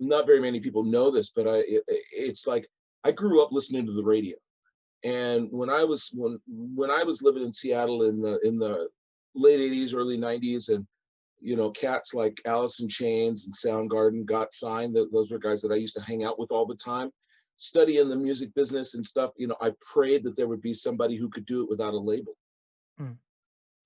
Not very many people know this, but it's like I grew up listening to the radio. And when I was living in Seattle in the late 80s, early 90s, and cats like Alice in Chains and Soundgarden got signed. Those were guys that I used to hang out with all the time, studying the music business and stuff. I prayed that there would be somebody who could do it without a label Mm.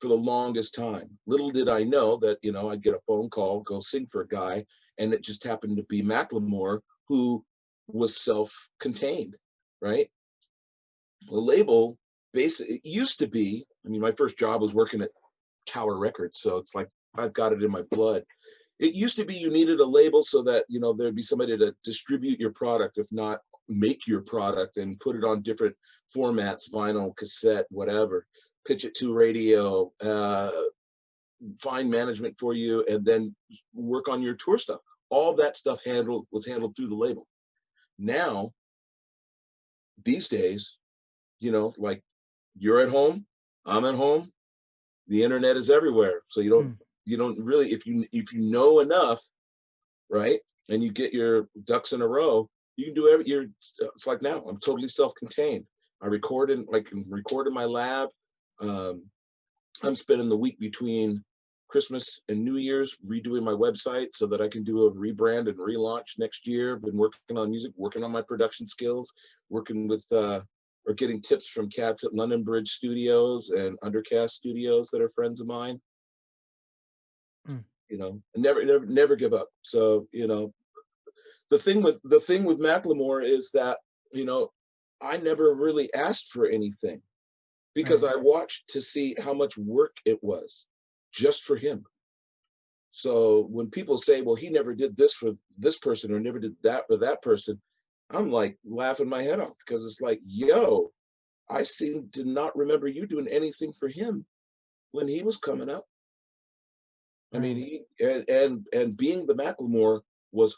for the longest time. Little did I know that, I'd get a phone call, go sing for a guy, and it just happened to be Macklemore, who was self-contained, right? The label basically, it used to be, my first job was working at Tower Records, so it's like I've got it in my blood. It used to be you needed a label so that, there'd be somebody to distribute your product, if not make your product and put it on different formats, vinyl, cassette, whatever, pitch it to radio, find management for you, and then work on your tour stuff. All that stuff was handled through the label. Now, these days, like you're at home, I'm at home, the internet is everywhere. So Mm. you don't really, if you know enough, right, and you get your ducks in a row, you can do it's like now I'm totally self-contained. I can record in my lab. um I'm spending the week between Christmas and New Year's redoing my website so that I can do a rebrand and relaunch next year. Been working on music, working on my production skills, working with or getting tips from cats at London Bridge Studios and Undercast Studios that are friends of mine. Mm. And never give up. So, the thing with Macklemore is that, I never really asked for anything because Right. I watched to see how much work it was just for him. So when people say, well, he never did this for this person or never did that for that person, I'm like laughing my head off because it's like, yo, I seem to not remember you doing anything for him when he was coming up. I mean, Right. and being the Macklemore was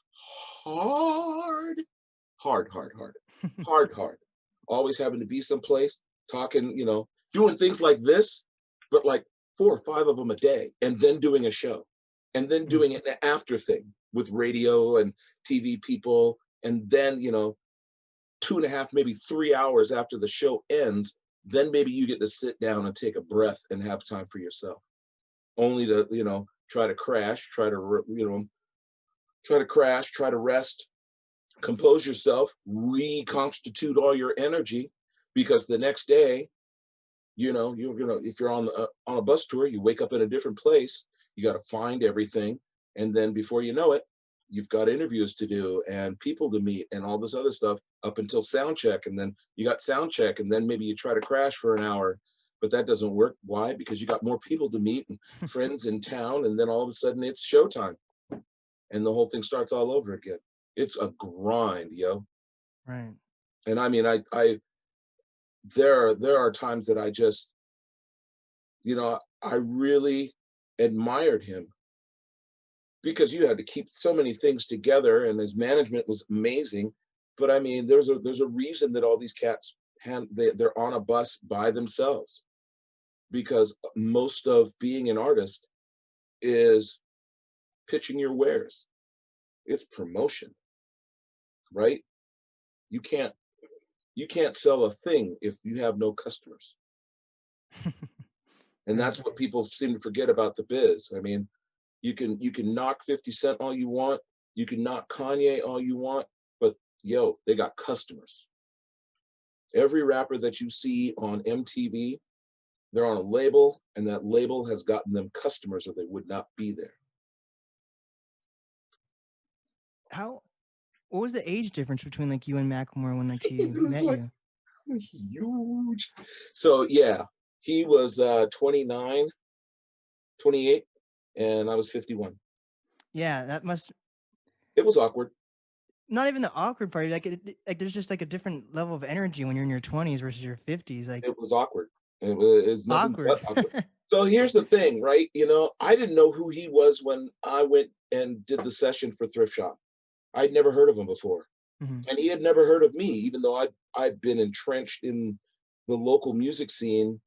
hard, hard. Always having to be someplace, talking, doing things like this, but like 4 or 5 of them a day, and then doing a show, and then Mm. doing an after thing with radio and TV people, and then 2.5, maybe 3 hours after the show ends, then maybe you get to sit down and take a breath and have time for yourself, only to try to crash, try to crash, try to rest, compose yourself, reconstitute all your energy, because the next day, you're gonna, if you're on a bus tour, you wake up in a different place, you got to find everything, and then before you know it, you've got interviews to do and people to meet and all this other stuff up until sound check, and then you got sound check, and then maybe you try to crash for an hour, but that doesn't work. Why? Because you got more people to meet and friends in town, and then all of a sudden it's showtime and the whole thing starts all over again. It's a grind, yo. Right. And I mean, I there are times that I just, I really admired him because you had to keep so many things together, and his management was amazing. But I mean, there's a reason that all these cats they're on a bus by themselves, because most of being an artist is pitching your wares. It's promotion, right? You can't you can't sell a thing if you have no customers. And Right. that's what people seem to forget about the biz. I mean, you can knock 50 Cent all you want, you can knock Kanye all you want, but yo, they got customers. Every rapper that you see on MTV, they're on a label, and that label has gotten them customers or they would not be there. How what was the age difference between like you and Macklemore when like he It was met like you? huge. So yeah, he was 29, 28, and I was 51. Yeah, that must It was awkward. not even the awkward part. Like there's just like a different level of energy when you're in your 20s versus your 50s. Like It was awkward. It's nothing awkward. but awkward. So here's the thing, right? I didn't know who he was when I went and did the session for Thrift Shop. I'd never heard of him before. Mhm. And he had never heard of me, even though I'd been entrenched in the local music scene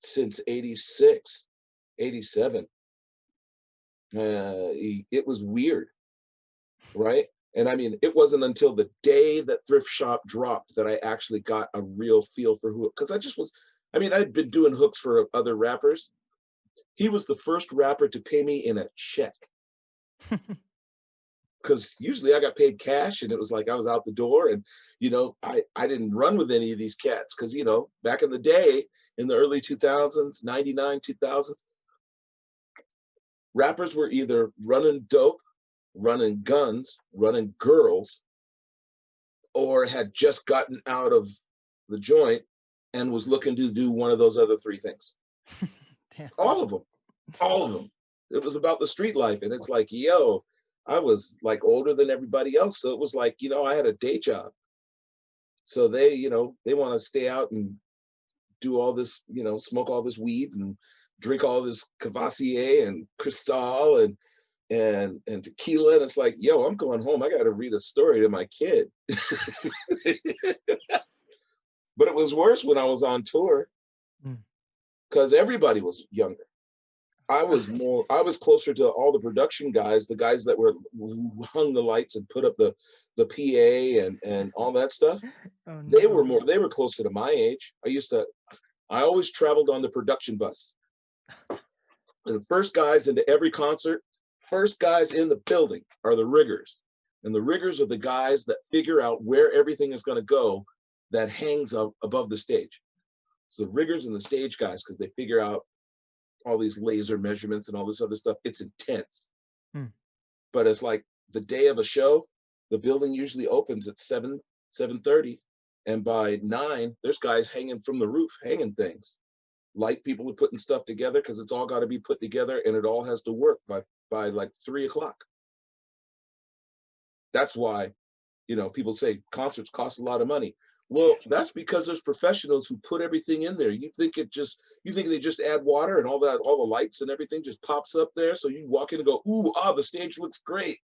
since 86, 87. It was weird. right? And I mean, it wasn't until the day that Thrift Shop dropped that I actually got a real feel for who, because I just was, I mean, I'd been doing hooks for other rappers. He was the first rapper to pay me in a check, because usually I got paid cash and it was like I was out the door. And, I didn't run with any of these cats because, back in the day, in the early 2000s, 99, 2000s, rappers were either running dope, running guns, running girls, or had just gotten out of the joint and was looking to do one of those other three things. Damn. All of them, all of them. It was about the street life. And it's like, yo, I was like older than everybody else. So it was like, I had a day job. So they want to stay out and do all this, smoke all this weed and drink all this Cavassier and Cristal and tequila. And it's like, yo, I'm going home. I got to read a story to my kid. But it was worse when I was on tour because everybody was younger. I was closer to all the production guys, the guys that who hung the lights and put up the PA and all that stuff. Oh, no. They were closer to my age. I always traveled on the production bus. And the first guys into every concert, first guys in the building are the riggers. And the riggers are the guys that figure out where everything is going to go that hangs up above the stage. So the riggers and the stage guys, because they figure out all these laser measurements and all this other stuff. It's intense. But it's like the day of a show, the building usually opens at 7:30. And by 9, there's guys hanging from the roof, hanging things. Light people are putting stuff together because it's all got to be put together and it all has to work by like 3 o'clock. That's why, people say concerts cost a lot of money. Well, that's because there's professionals who put everything in there. You think they just add water and all the lights and everything just pops up there. So you walk in and go, ooh, the stage looks great.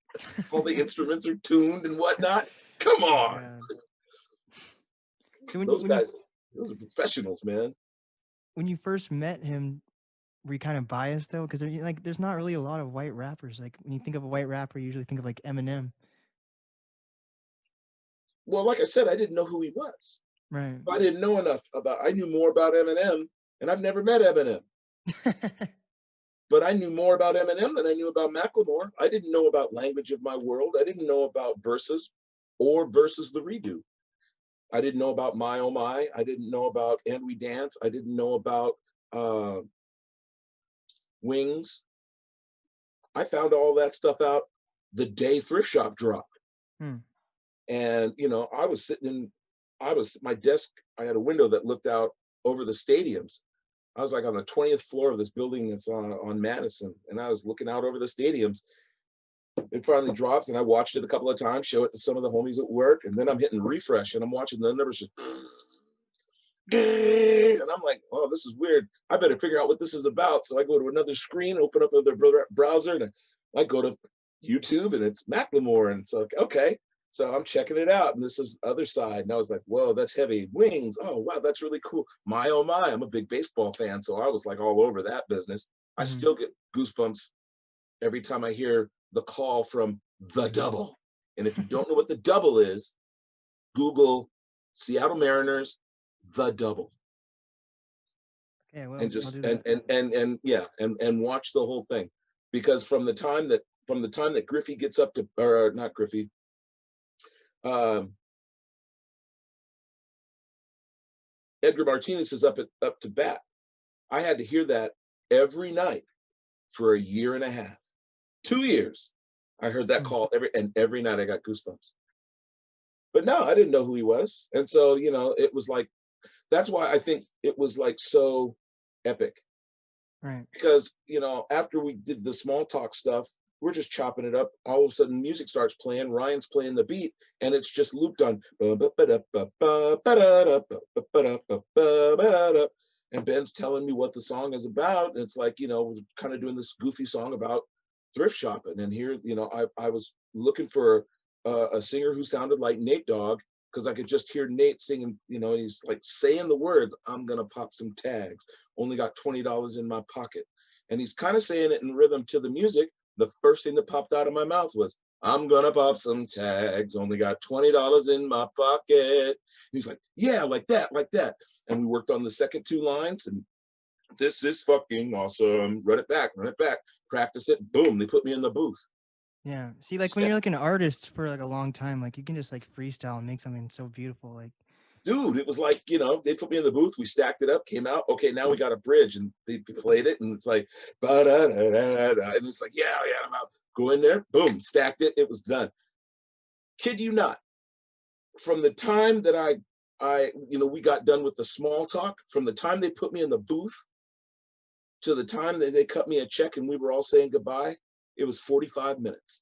All the instruments are tuned and whatnot. Come on. So those are professionals, man. When you first met him, were you kind of biased though? Because there's not really a lot of white rappers. Like when you think of a white rapper, you usually think of like Eminem. Well, like I said, I didn't know who he was. Right. I didn't know enough I knew more about Eminem, and I've never met Eminem. But I knew more about Eminem than I knew about Macklemore. I didn't know about Language of My World. I didn't know about Versus or Versus the Redo. I didn't know about My Oh My. I didn't know about And We Dance. I didn't know about Wings. I found all that stuff out the day Thrift Shop dropped. And, I was sitting my desk, I had a window that looked out over the stadiums. I was like on the 20th floor of this building that's on Madison. And I was looking out over the stadiums. It finally drops and I watched it a couple of times, show it to some of the homies at work. And then I'm hitting refresh and I'm watching the numbers just, and I'm like, oh, this is weird. I better figure out what this is about. So I go to another screen, open up another browser, and I go to YouTube and it's Macklemore. And so, okay. So I'm checking it out, and this is the other side. And I was like, whoa, that's heavy. Wings. Oh, wow, that's really cool. My, oh, my. I'm a big baseball fan, so I was like all over that business. I still get goosebumps every time I hear the call from the Double. And if you don't know what the Double is, Google Seattle Mariners, the Double. Okay, well, and just and watch the whole thing, because from the time that Griffey gets up to, or not Griffey, Edgar Martinez is up to bat. I had to hear that every night for a year and a half, 2 years. I heard that call every night. I got goosebumps. But no, I didn't know who he was, and so it was like, that's why I think it was like so epic. Right. Because after we did the small talk stuff, we're just chopping it up. All of a sudden, music starts playing. Ryan's playing the beat, and it's just looped on. And Ben's telling me what the song is about. And it's like, we're kind of doing this goofy song about thrift shopping. And here, I was looking for a singer who sounded like Nate Dogg, because I could just hear Nate singing, he's like saying the words, I'm going to pop some tags. Only got $20 in my pocket. And he's kind of saying it in rhythm to the music. The first thing that popped out of my mouth was, I'm gonna pop some tags. Only got $20 in my pocket. He's like, yeah, like that, like that. And we worked on the second two lines, and this is fucking awesome. Run it back, practice it. Boom, they put me in the booth. Yeah. See, like when you're like an artist for like a long time, like you can just like freestyle and make something so beautiful. Like, Dude, it was like, they put me in the booth, we stacked it up, came out, okay, now we got a bridge, and they played it, and it's like, ba-da-da-da-da, and it's like, yeah, yeah, I'm out. Go in there, boom, stacked it, it was done. Kid you not, from the time that we got done with the small talk, from the time they put me in the booth to the time that they cut me a check and we were all saying goodbye, it was 45 minutes.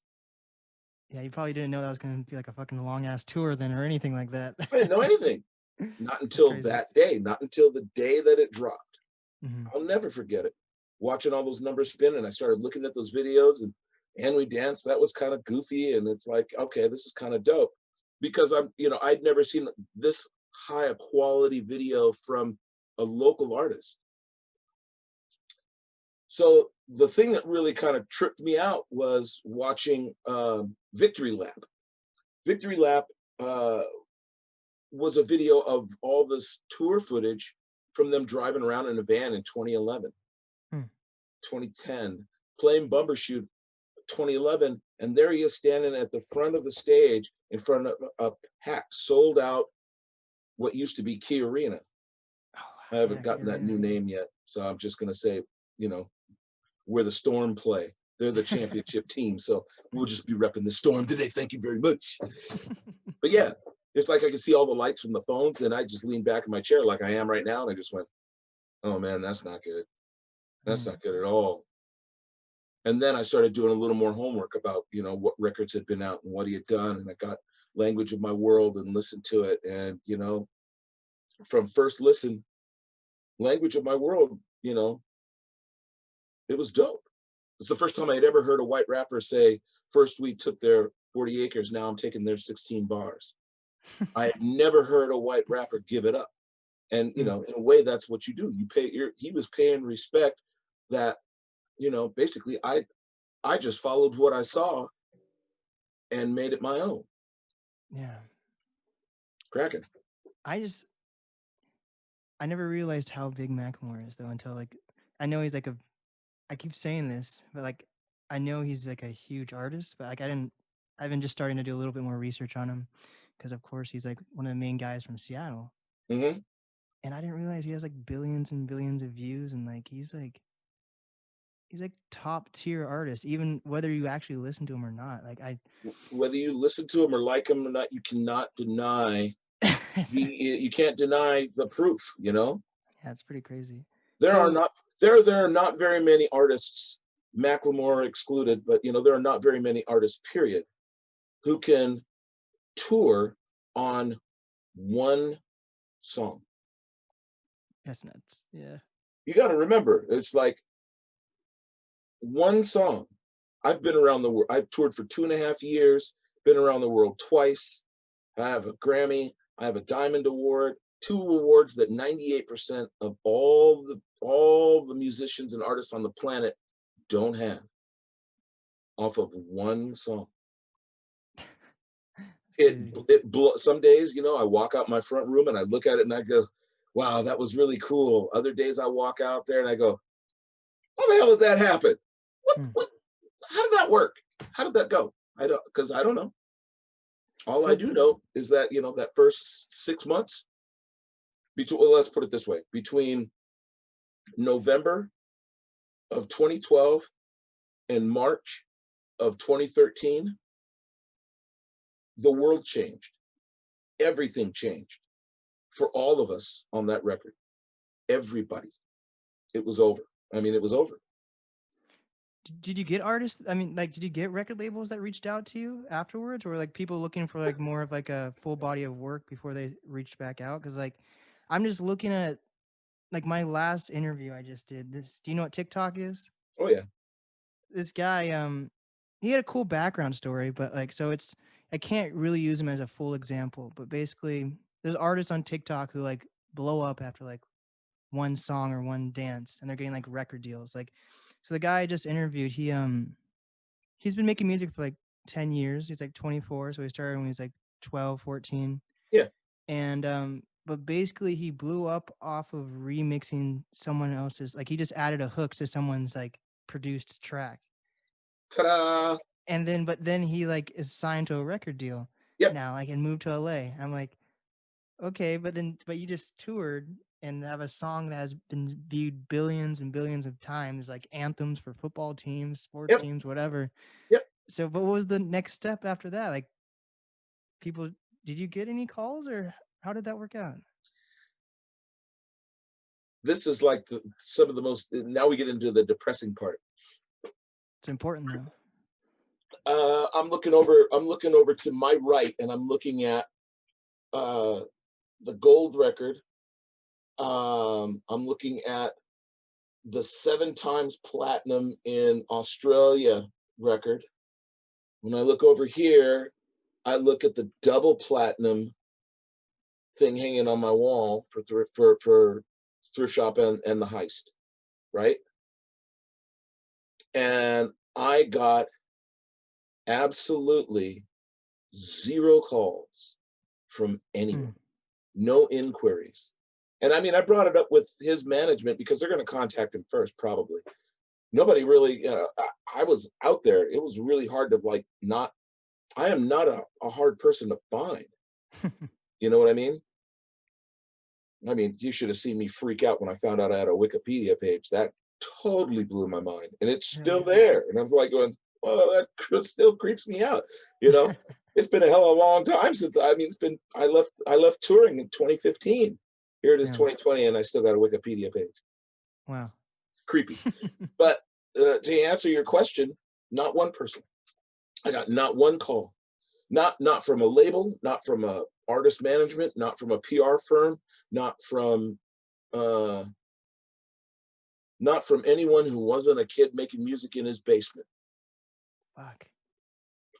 yeah, you probably didn't know that was gonna be like a fucking long ass tour then or anything like that. I didn't know anything. Not That's until crazy. that day, not until the day that it dropped. Hmm. I'll never forget it. Watching all those numbers spin, and I started looking at those videos, and we danced. That was kind of goofy, and it's like, okay, this is kind of dope, because I'd never seen this high a quality video from a local artist. So the thing that really kind of tripped me out was watching Victory Lap. Victory Lap uh, was a video of all this tour footage from them driving around in a van in 2011. Hmm. 2010, playing Bumbershoot 2011, and there he is standing at the front of the stage in front of a packed, sold out, what used to be Key Arena. Oh, I haven't yeah, gotten that new name yet, so I'm just going to say, you know, where the Storm play. They're the championship team, so we'll just be repping the Storm today. Thank you very much. But yeah, it's like I can see all the lights from the phones, and I just leaned back in my chair like I am right now, and I just went, "Oh man, that's not good. That's Hmm. not good at all." And then I started doing a little more homework about, what records had been out and what he had done, and I got Language of My World and listened to it, and from first listen, Language of My World, it was dope. It's the first time I had ever heard a white rapper say, first we took their 40 acres, now I'm taking their 16 bars. I had never heard a white rapper give it up. And, Hmm. in a way, that's what you do. He was paying respect that, basically I just followed what I saw and made it my own. Yeah. Cracking. I just I never realized how big Macklemore is though until like I know he's like a I keep saying this, but like I know he's like a huge artist, but like I've been just starting to do a little bit more research on him because of course he's like one of the main guys from Seattle. Hmm. And I didn't realize he has like billions and billions of views and like he's like top tier artist, even whether you actually listen to him or not. Like I Whether you listen to him or like him or not, you cannot deny you can't deny the proof. Yeah, it's pretty crazy. There are So not there are not very many artists, Macklemore excluded, but there are not very many artists, period, who can tour on one song. that's nuts. Yeah. You got to remember, it's like one song. I've been around the world. I've toured for 2.5 years, been around the world twice. I have a Grammy, I have a Diamond Award, two awards that 98% of all the musicians and artists on the planet don't have, off of one song. That's It crazy. some days, I walk out my front room and I look at it and I go, "Wow, that was really cool." Other days I walk out there and I go, "How the hell did that happen? What Hmm. what how did that work? How did that go?" I don't know. All I So do know is that, that first 6 months well, let's put it this way, between November of 2012 and March of 2013, the world changed. Everything changed for all of us on that record. Everybody. It was over. I mean, it was over. did you get artists? I mean, like, did you get record labels that reached out to you afterwards, or like people looking for like more of like a full body of work before they reached back out? Because like, I'm just looking at like my last interview I just did. This, do you know what TikTok is? Oh yeah. This guy, he had a cool background story, but like, so it's I can't really use him as a full example. But basically, there's artists on TikTok who like blow up after like one song or one dance, and they're getting like record deals. Like, so the guy I just interviewed, he's been making music for like 10 years. He's like 24, so he started when he was like 12, 14. Yeah. And but basically he blew up off of remixing someone else's, like he just added a hook to someone's like produced track. Ta-da! And then but then he like is signed to a record deal Yep. now, like, and moved to LA. I'm like, okay, but you just toured and have a song that has been viewed billions and billions of times, like anthems for football teams, sports Yep. teams, whatever. Yep. So, but what was the next step after that? Like, people, did you get any calls, or how did that work out? This is like some of the most. Now we get into the depressing part. It's important though. I'm looking over to my right, and I'm looking at the gold record. I'm looking at the 7 times platinum in Australia record. When I look over here, I look at the double platinum thing hanging on my wall for Thrift Shop and the Heist, right? And I got absolutely 0 calls from anyone, no inquiries. And I mean, I brought it up with his management because they're going to contact him first, probably. Nobody really, I was out there. It was really hard to like not, I am not a hard person to find. You know what I mean? I mean, you should have seen me freak out when I found out I had a Wikipedia page. That totally blew my mind. And it's still there. And I'm like going, well, that still creeps me out. You know, it's been a hell of a long time since, I mean, I left touring in 2015. Here it is, 2020, and I still got a Wikipedia page. Wow. Creepy. But to answer your question, not one person. I got not one call. Not from a label, not from a artist management, not from a PR firm, not from anyone who wasn't a kid making music in his basement. Fuck.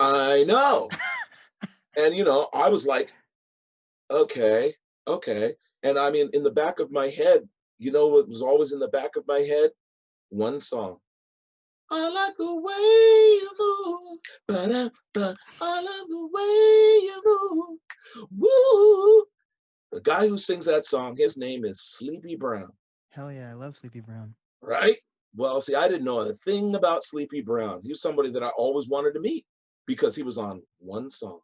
I know. And I was like, okay. And I mean, in the back of my head, what was always in the back of my head? One song. I like the way you move, but I like the way you move. Woo! The guy who sings that song, his name is Sleepy Brown. Hell yeah, I love Sleepy Brown. Right? Well, see, I didn't know a thing about Sleepy Brown. He was somebody that I always wanted to meet because he was on one song.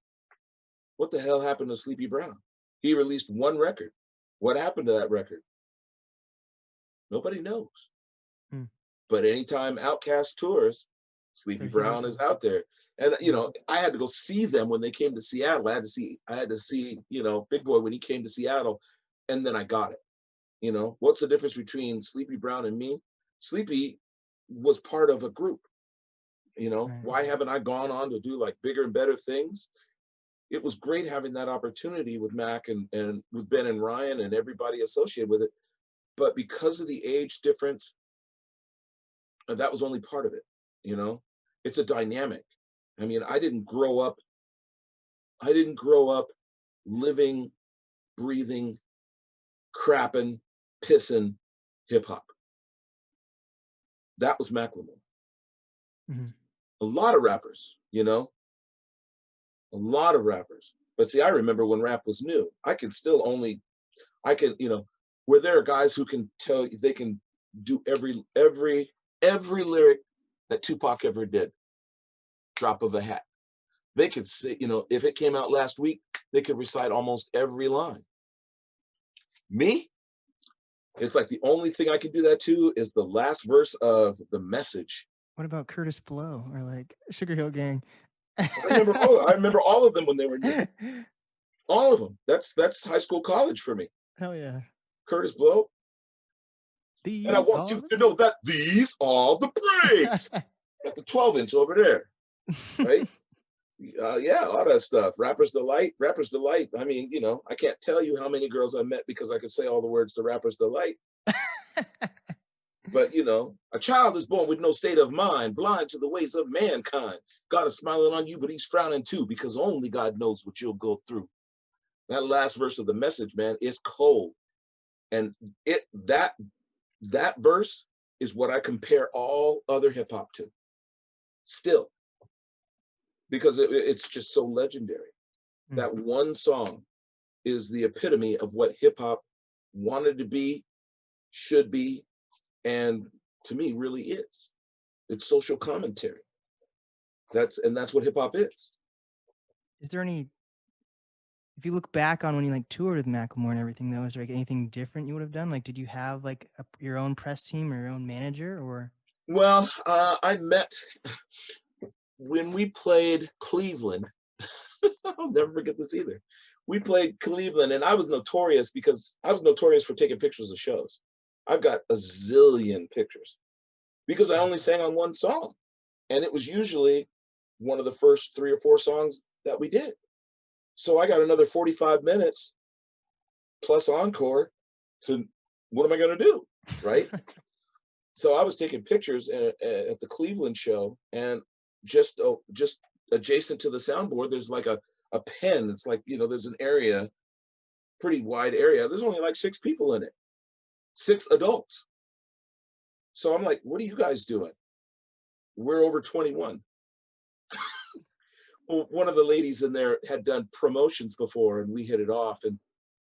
What the hell happened to Sleepy Brown? He released one record. What happened to that record? Nobody knows. But anytime Outkast tours, Sleepy Brown is out there. And I had to go see them when they came to Seattle. I had to see, Big Boy when he came to Seattle, and then I got it. What's the difference between Sleepy Brown and me? Sleepy was part of a group. Why haven't I gone on to do like bigger and better things? It was great having that opportunity with Mac and with Ben and Ryan and everybody associated with it. But because of the age difference, that was only part of it. It's a dynamic. I mean, I didn't grow up living, breathing, crapping, pissing hip hop. That was Macklemore. A lot of rappers, a lot of rappers. But see, I remember when rap was new. Where there are guys who can tell you, they can do every lyric that Tupac ever did. Drop of a hat. They could say, if it came out last week, they could recite almost every line. Me, it's like the only thing I can do that to is the last verse of The Message. What about Curtis Blow or like Sugar Hill Gang? I remember all of them when they were new. All of them. That's high school, college for me. Hell yeah. Curtis Blow. And I want you to know that these are the breaks. Got the 12-inch over there. Right? Yeah, all that stuff. Rapper's Delight. I mean, I can't tell you how many girls I met because I could say all the words to Rapper's Delight. But, a child is born with no state of mind, blind to the ways of mankind. God is smiling on you, but he's frowning too, because only God knows what you'll go through. That last verse of The Message, man, is cold. And that verse is what I compare all other hip hop to. Still. because it's just so legendary. Mm. That one song is the epitome of what hip hop wanted to be, should be, and to me really is. It's social commentary. That's what hip hop is. Is there any, if you look back on when you like toured with Macklemore and everything, though, is there like anything different you would have done? Like, did you have like your own press team or your own manager, or? Well, I met when we played Cleveland. I'll never forget this either. We played Cleveland, and I was notorious because I was notorious for taking pictures of shows. I've got a zillion pictures because I only sang on one song, and it was usually one of the first 3 or 4 songs that we did. So I got another 45 minutes plus encore. So what am I going to do, right? So I was taking pictures at the Cleveland show, and just adjacent to the soundboard, there's like a pen. It's like, there's an area, pretty wide area. There's only like 6 people in it, 6 adults. So I'm like, what are you guys doing? We're over 21. Well, one of the ladies in there had done promotions before, and we hit it off. And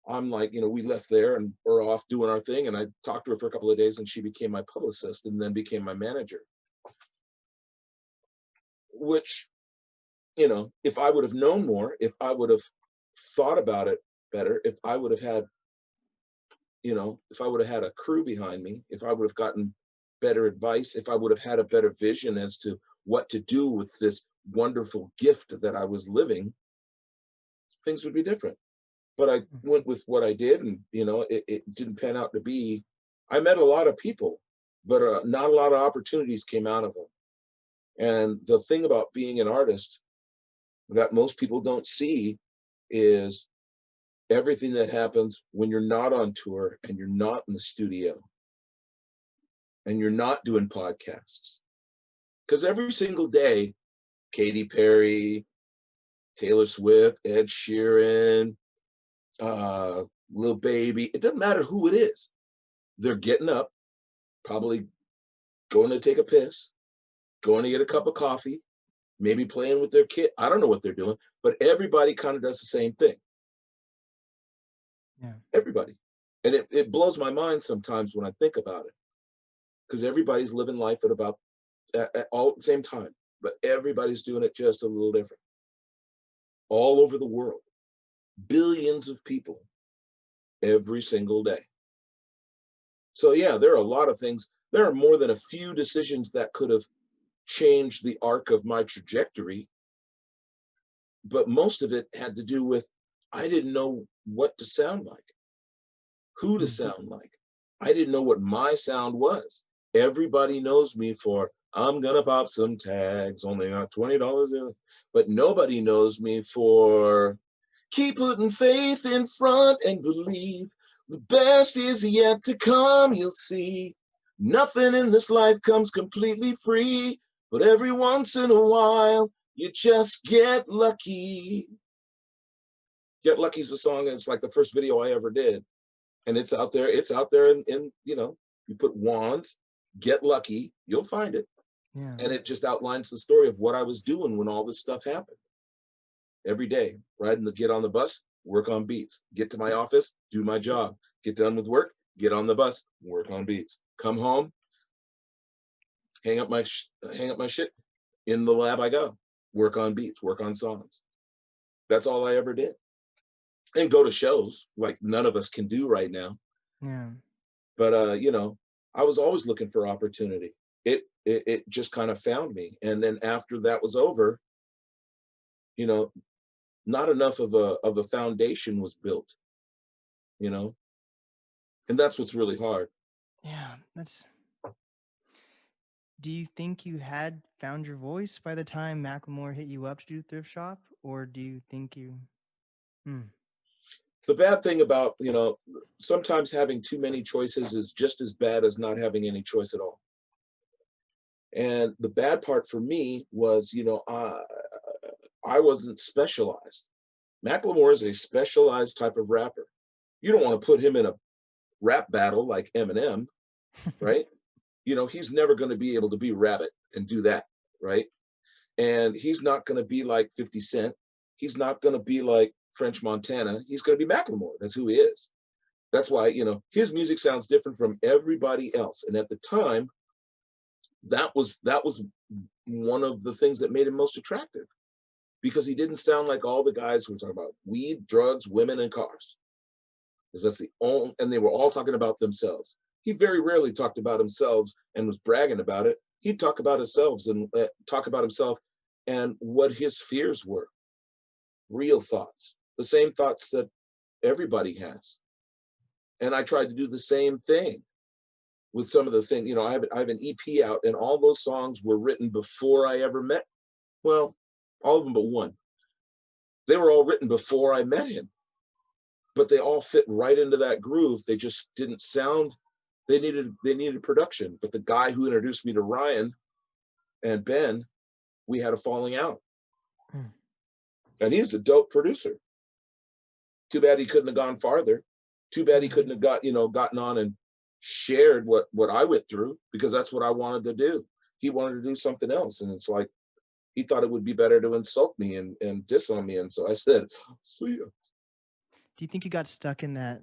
I'm like, we left there and we're off doing our thing. And I talked to her for a couple of days, and she became my publicist and then became my manager. Which, if I would have known more, if I would have thought about it better, if I would have had, if I would have had a crew behind me, if I would have gotten better advice, if I would have had a better vision as to what to do with this wonderful gift that I was living, things would be different. But I went with what I did, and it didn't pan out to be. I met a lot of people, but not a lot of opportunities came out of them. And the thing about being an artist that most people don't see is everything that happens when you're not on tour and you're not in the studio and you're not doing podcasts. Because every single day, Katy Perry, Taylor Swift, Ed Sheeran, Lil Baby, it doesn't matter who it is. They're getting up, probably going to take a piss, going to get a cup of coffee, maybe playing with their kid. I don't know what they're doing, but everybody kind of does the same thing. Yeah. Everybody. And it blows my mind sometimes when I think about it, because everybody's living life at all at the same time, but everybody's doing it just a little different. All over the world, billions of people every single day. So yeah, there are a lot of things. There are more than a few decisions that could have changed the arc of my trajectory, but most of it had to do with I didn't know what to sound like, who to sound like. I didn't know what my sound was. Everybody knows me for I'm gonna pop some tags, only got $20 in, but nobody knows me for keep putting faith in front and believe the best is yet to come. You'll see nothing in this life comes completely free, but every once in a while you just get lucky. Get Lucky is a song, and it's like the first video I ever did, and it's out there. It's out there in you put Wanz, Get Lucky, you'll find it. Yeah. And it just outlines the story of what I was doing when all this stuff happened. Every day, get on the bus, work on beats. Get to my office, do my job. Get done with work, get on the bus, work on beats. Come home, hang up my shit. In the lab I go, work on beats, work on songs. That's all I ever did. And go to shows like none of us can do right now. Yeah. But I was always looking for opportunity. It just kind of found me. And then after that was over, not enough of a foundation was built, and that's what's really hard. Yeah. Do you think you had found your voice by the time Macklemore hit you up to do Thrift Shop, or do you think you? The bad thing about, sometimes having too many choices is just as bad as not having any choice at all. And the bad part for me was, I wasn't specialized. Macklemore is a specialized type of rapper. You don't want to put him in a rap battle like Eminem, right? He's never going to be able to be Rabbit and do that, right? And he's not going to be like 50 Cent. He's not going to be like French Montana. He's going to be Macklemore. That's who he is. That's why, his music sounds different from everybody else. And at the time, that was one of the things that made him most attractive, because he didn't sound like all the guys who were talking about weed, drugs, women, and cars. Because that's the only, and they were all talking about themselves. He very rarely talked about himself and was bragging about it. He'd talk about himself and what his fears were, real thoughts, the same thoughts that everybody has. And I tried to do the same thing with some of the things. I have an EP out, and all those songs were written before I ever met. Well, all of them but one. They were all written before I met him, but they all fit right into that groove. They just didn't sound. They needed production. But the guy who introduced me to Ryan and Ben, we had a falling out, and he was a dope producer. Too bad he couldn't have gone farther. Too bad he couldn't have gotten on and shared what I went through, because that's what I wanted to do. He wanted to do something else, and it's like he thought it would be better to insult me and diss on me, and so I said, "See ya." Do you think you got stuck in that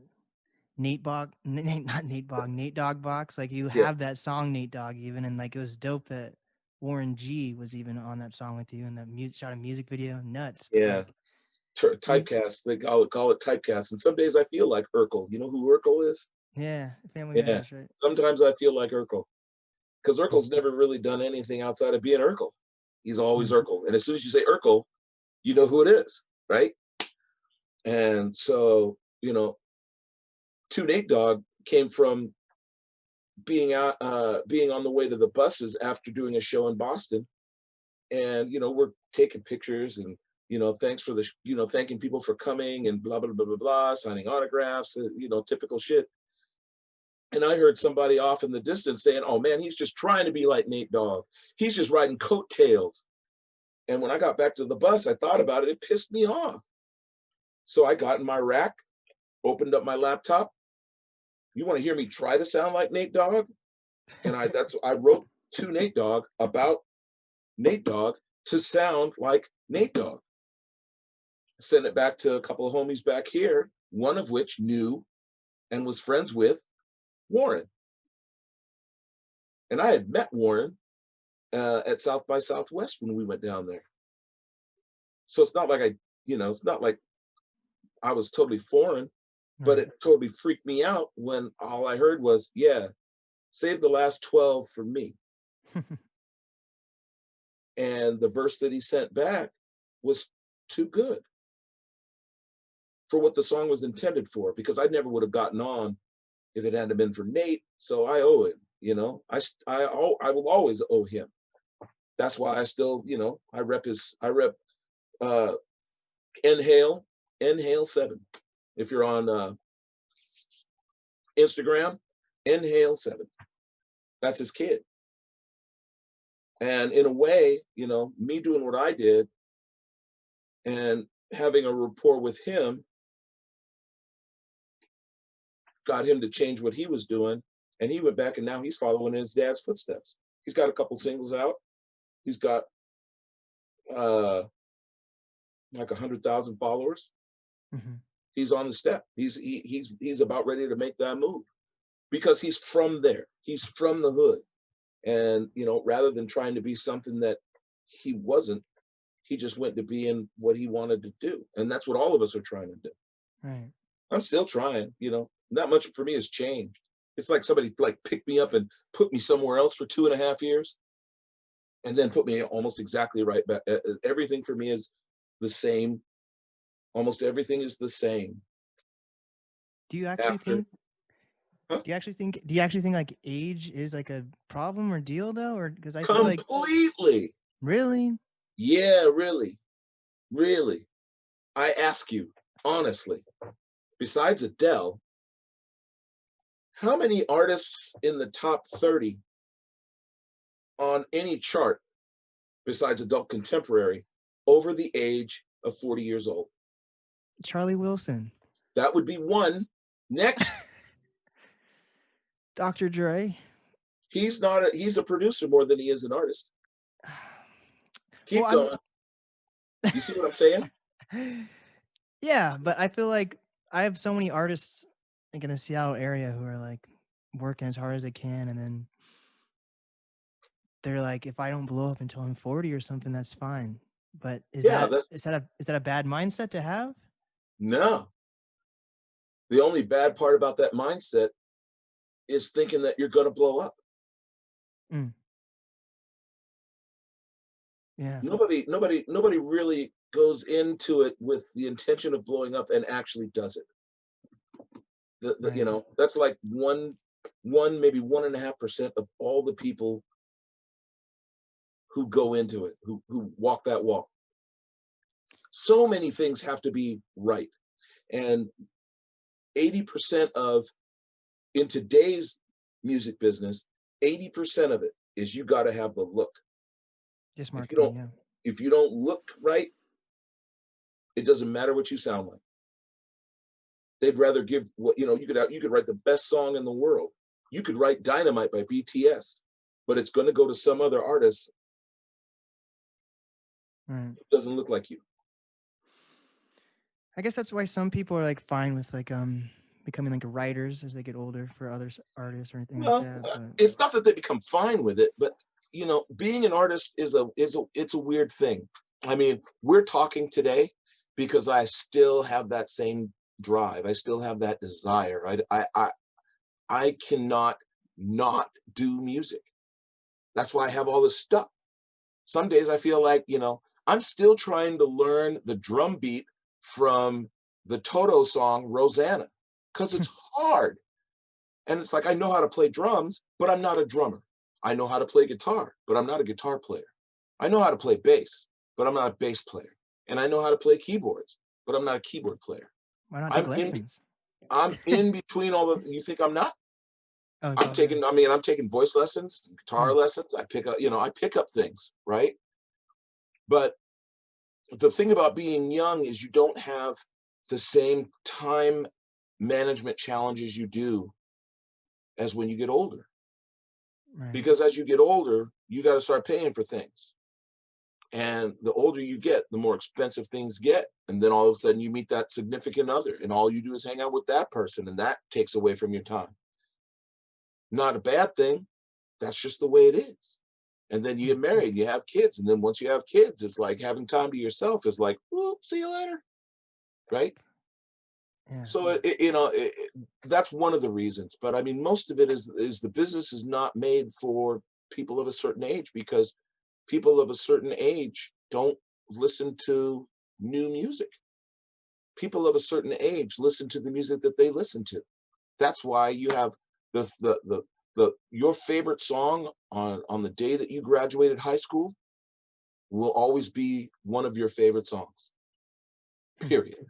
Nate Dogg box? Like, you Yeah, have that song Nate Dogg even, and like it was dope that Warren G was even on that song with you, and that shot a music video, nuts. But yeah. like, do you, Typecast. They call it typecast. And some days I feel like Urkel. You know who Urkel is? yeah, Family Yeah. Matters, right? Sometimes I feel like Urkel, because Urkel's never really done anything outside of being Urkel. He's always Urkel. And as soon as you say Urkel, you know who it is, right? And so, To Nate Dogg came from being on the way to the buses after doing a show in Boston, and we're taking pictures, and thanks for the thanking people for coming, and blah blah blah blah blah, signing autographs, typical shit. And I heard somebody off in the distance saying, "Oh man, he's just trying to be like Nate Dogg. He's just riding coattails." And when I got back to the bus, I thought about it. It pissed me off. So I got in my rack, opened up my laptop. You want to hear me try to sound like Nate Dogg? And I wrote to Nate Dogg about Nate Dogg to sound like Nate Dogg. Sent it back to a couple of homies back here, one of which knew and was friends with Warren. And I had met Warren at South by Southwest when we went down there. So it's not like it's not like I was totally foreign, but it totally freaked me out when all I heard was, "Yeah, save the last 12 for me." And the verse that he sent back was too good for what the song was intended for, because I never would have gotten on if it hadn't been for Nate. So I owe him, I will always owe him. That's why I still, I rep uh Inhale 7. If you're on Instagram, Inhale 7. That's his kid. And in a way, me doing what I did and having a rapport with him got him to change what he was doing. And he went back, and now he's following in his dad's footsteps. He's got a couple singles out. He's got like 100,000 followers. He's on the step. He's about ready to make that move, because he's from there. He's from the hood. And, rather than trying to be something that he wasn't, he just went to being what he wanted to do. And that's what all of us are trying to do. Right. I'm still trying, not much for me has changed. It's like somebody picked me up and put me somewhere else for 2.5 years, and then put me almost exactly right back. Everything for me is the same. Almost everything is the same. Do you actually After, think? huh? Do you actually think like age is like a problem or deal though, or because I feel like Completely. really? Yeah, really. Really. I ask you, honestly, besides Adele, how many artists in the top 30 on any chart besides adult contemporary over the age of 40 years old? Charlie Wilson, That would be one. Next, Dr. Dre. he's a producer more than he is an artist. Well, Keep going. You see what I'm saying? yeah, but I feel like I have so many artists like in the Seattle area who are like working as hard as they can, and then they're like, if I don't blow up until I'm 40 or something, that's fine. But Yeah, is that a bad mindset to have? no. The only bad part about that mindset is thinking that you're going to blow up. Mm, yeah, Nobody really goes into it with the intention of blowing up and actually does it. You right. know, that's like maybe 1.5% of all the people who go into it, who walk that walk. So many things have to be right. And 80% of in today's music business, 80% of it is you got to have the look. Just If you marketing, don't yeah. if you don't look right, it doesn't matter what you sound like. They'd rather give what you could write the best song in the world. You could write Dynamite by BTS, but it's going to go to some other artist Right. who doesn't look like you. I guess that's why some people are like fine with like becoming like writers as they get older for other artists or anything like Well, that. But it's not that they become fine with it, but being an artist it's a weird thing. I mean, we're talking today because I still have that same drive. I still have that desire. I cannot not do music. That's why I have all this stuff. Some days I feel like, I'm still trying to learn the drum beat from the Toto song Rosanna because it's hard. And it's like, I know how to play drums, but I'm not a drummer. I know how to play guitar, but I'm not a guitar player. I know how to play bass, but I'm not a bass player. And I know how to play keyboards, but I'm not a keyboard player. why not take I'm in lessons? I'm in between all the you think I'm not? Oh, it's all good. I'm taking voice lessons, guitar Mm, lessons. I pick up things, right? But the thing about being young is you don't have the same time management challenges you do as when you get older. right. Because as you get older, you got to start paying for things. And the older you get, the more expensive things get. And then all of a sudden you meet that significant other, and all you do is hang out with that person, and that takes away from your time. Not a bad thing. That's just the way it is. And then you Mm, get married, you have kids. And then once you have kids, it's like having time to yourself is like, whoop, see you later. Right. yeah. So that's one of the reasons. But I mean, most of it is the business is not made for people of a certain age, because people of a certain age don't listen to new music. People of a certain age listen to the music that they listen to. That's why you have your favorite song on the day that you graduated high school will always be one of your favorite songs. Mm, Period.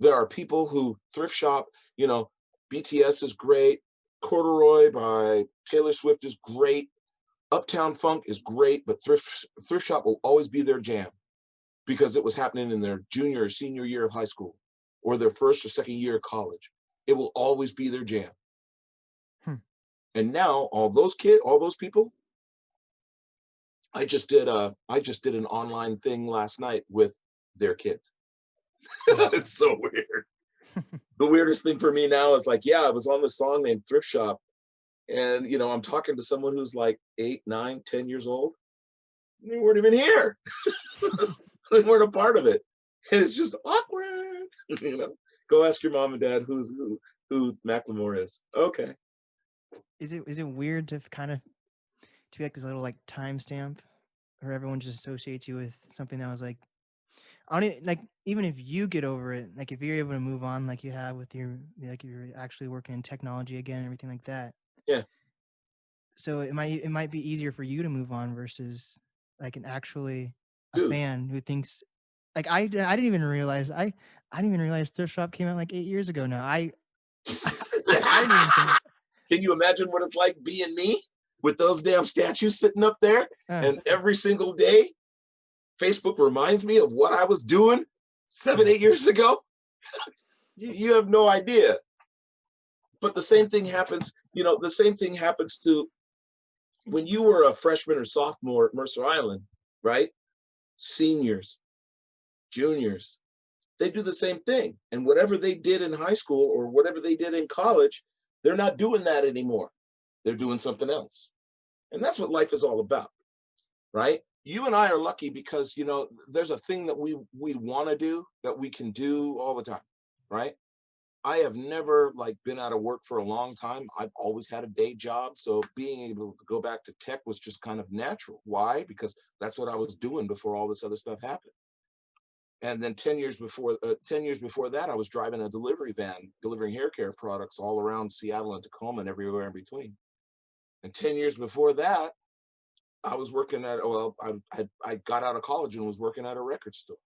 There are people who Thrift Shop, BTS is great, Corduroy by Taylor Swift is great, Uptown Funk is great, but Thrift Shop will always be their jam because it was happening in their junior or senior year of high school or their first or second year of college. It will always be their jam. hmm. And now all those people, I just did an online thing last night with their kids. Oh. It's so weird. The weirdest thing for me now is like, yeah, I was on this song named Thrift Shop, and I'm talking to someone who's like 8, 9, 10 years old. They weren't even here. They weren't a part of it. And it's just awkward. Go ask your mom and dad who Macklemore is. Okay. Is it weird to kind of to be like this little like timestamp, or everyone just associates you with something that was like I don't even, like even if you get over it, like if you're able to move on like you have with your like you're actually working in technology again and everything like that. Yeah. So it might be easier for you to move on versus like an actually a Dude. fan who thinks like I didn't even realize I didn't even realize Thrift Shop came out like 8 years ago now. I didn't even think Can you imagine what it's like being me with those damn statues sitting up there? uh, And every single day, Facebook reminds me of what I was doing 7, yeah. 8 years ago. You have no idea. But the same thing happens, the same thing happens to when you were a freshman or sophomore at Mercer Island, right? seniors, juniors, they do the same thing. And whatever they did in high school or whatever they did in college, they're not doing that anymore. They're doing something else. And that's what life is all about, right? You and I are lucky because, there's a thing that we want to do that we can do all the time, right? I have never been out of work for a long time. I've always had a day job. So being able to go back to tech was just kind of natural. Why? Because that's what I was doing before all this other stuff happened. And then 10 years before that, I was driving a delivery van, delivering hair care products all around Seattle and Tacoma and everywhere in between. And 10 years before that, I was working I got out of college and was working at a record store.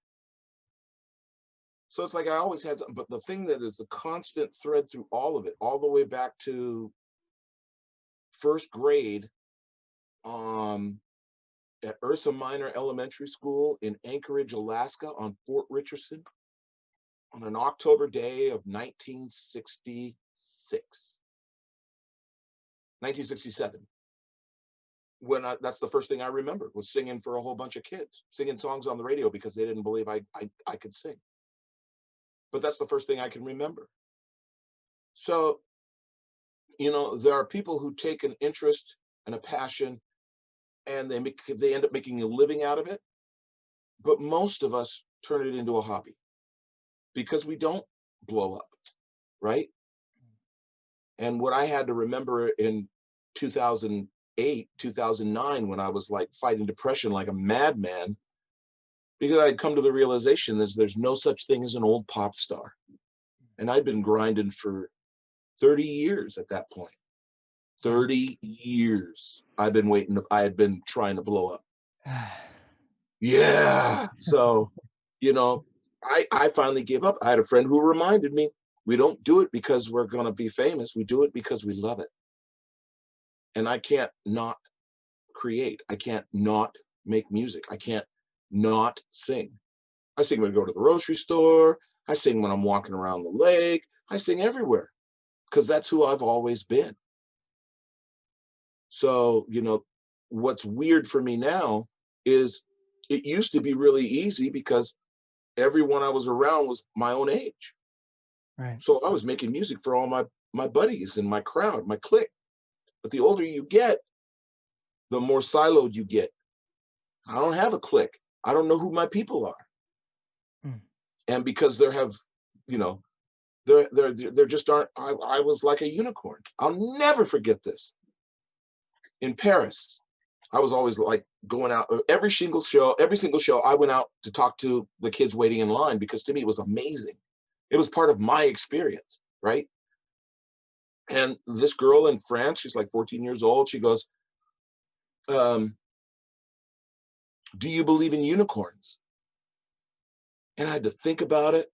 So it's like I always had something, but the thing that is a constant thread through all of it, all the way back to first grade, at Ursa Minor Elementary School in Anchorage, Alaska, on Fort Richardson, on an October day of 1967. That's the first thing I remember, was singing for a whole bunch of kids, singing songs on the radio because they didn't believe I could sing. But that's the first thing I can remember. So, there are people who take an interest and a passion and they end up making a living out of it. But most of us turn it into a hobby because we don't blow up, right? And what I had to remember in 2008, 2009, when I was fighting depression like a madman, because I'd come to the realization that there's no such thing as an old pop star. And I'd been grinding for 30 years at that point. 30 years. I had been trying to blow up. Yeah. So, I finally gave up. I had a friend who reminded me, we don't do it because we're going to be famous. We do it because we love it. And I can't not create. I can't not make music. I can't not sing. I sing when I go to the grocery store. I sing when I'm walking around the lake. I sing everywhere because that's who I've always been. So, what's weird for me now is it used to be really easy because everyone I was around was my own age. Right. So I was making music for all my buddies and my crowd, my clique. But the older you get, the more siloed you get. I don't have a clique. I don't know who my people are. And because there just aren't. I was like a unicorn. I'll never forget this. In Paris, I was always going out every single show. I went out to talk to the kids waiting in line because to me it was amazing. It was part of my experience, right? And this girl in France, she's 14 years old. She goes, "Do you believe in unicorns?" And I had to think about it,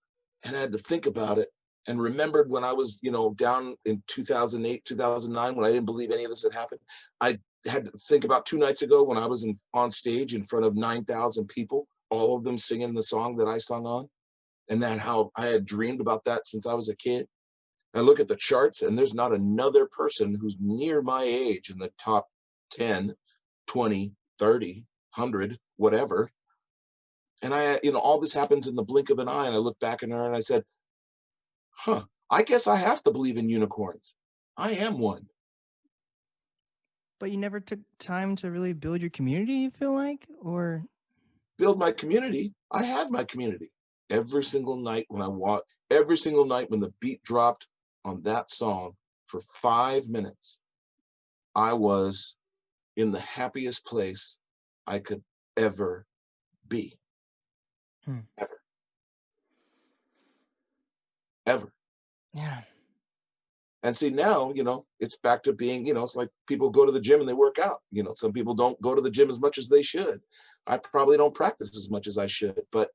and remembered when I was, down in 2008, 2009, when I didn't believe any of this had happened. I had to think about 2 nights ago when I was on stage in front of 9,000 people, all of them singing the song that I sung on, and that how I had dreamed about that since I was a kid. I look at the charts, and there's not another person who's near my age in the top 10, 20, 30, 100, whatever. And all this happens in the blink of an eye. And I look back at her and I said, I guess I have to believe in unicorns. I am one. But you never took time to really build your community, you feel like? Or build my community? I had my community. Every single night when every single night when the beat dropped on that song for 5 minutes, I was in the happiest place I could ever be. Ever. Ever. Yeah. And see, now, it's back to being, it's like people go to the gym and they work out. Some people don't go to the gym as much as they should. I probably don't practice as much as I should, but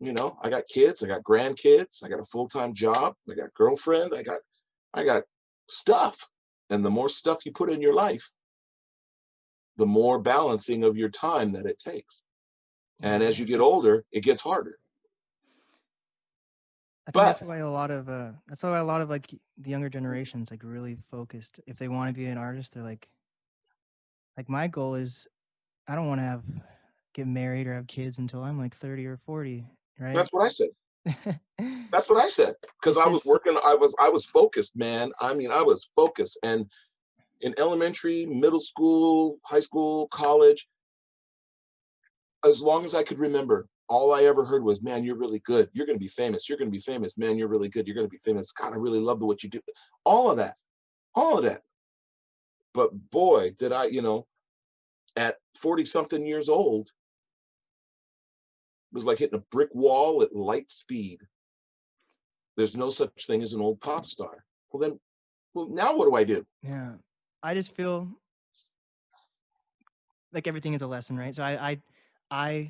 I got kids, I got grandkids, I got a full-time job, I got a girlfriend, I got stuff. And the more stuff you put in your life, the more balancing of your time that it takes. And as you get older, it gets harder. I think that's why a lot of the younger generations really focused. If they want to be an artist, they're like my goal is I don't want to have get married or have kids until I'm like 30 or 40, right? That's what I said. That's what I said. Because It's I was just working, I was focused, man. I mean, I was focused. And in elementary, middle school, high school, college, as long as I could remember, all I ever heard was, "Man, you're really good. You're gonna be famous. You're gonna be famous. Man, you're really good. You're gonna be famous. God, I really love the what you do." All of that, all of that. But boy, did I, at 40 something years old, it was like hitting a brick wall at light speed. There's no such thing as an old pop star. Well, now what do I do? yeah. I just feel like everything is a lesson, right? So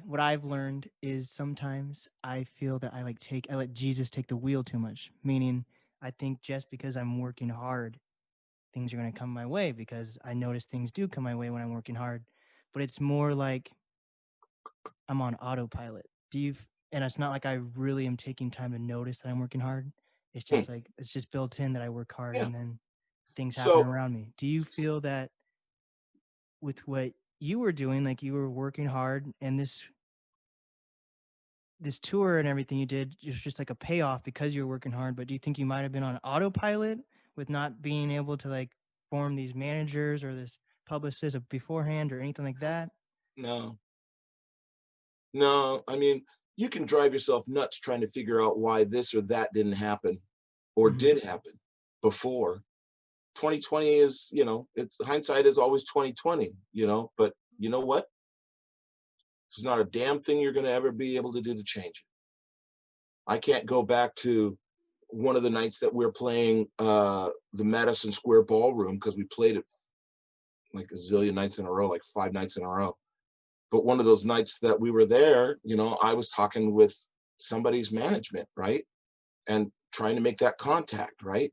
what I've learned is sometimes I feel that I let Jesus take the wheel too much. Meaning, I think just because I'm working hard, things are going to come my way because I notice things do come my way when I'm working hard. But it's more like I'm on autopilot. And it's not like I really am taking time to notice that I'm working hard. It's Hmm, just like it's just built in that I work hard yeah. and then things happen So around me. Do you feel that with what you were doing, like you were working hard and this tour and everything you did, it was just like a payoff because you were working hard, but do you think you might have been on autopilot with not being able to like form these managers or this publicist beforehand or anything like that? no, no. I mean, you can drive yourself nuts trying to figure out why this or that didn't happen or Mhm. did happen before. 2020 is, it's hindsight is always 2020, but you know what? There's not a damn thing you're going to ever be able to do to change it. I can't go back to one of the nights that we're playing the Madison Square Ballroom because we played it like a zillion nights in a row, like 5 nights in a row. But one of those nights that we were there, I was talking with somebody's management, right? And trying to make that contact, right?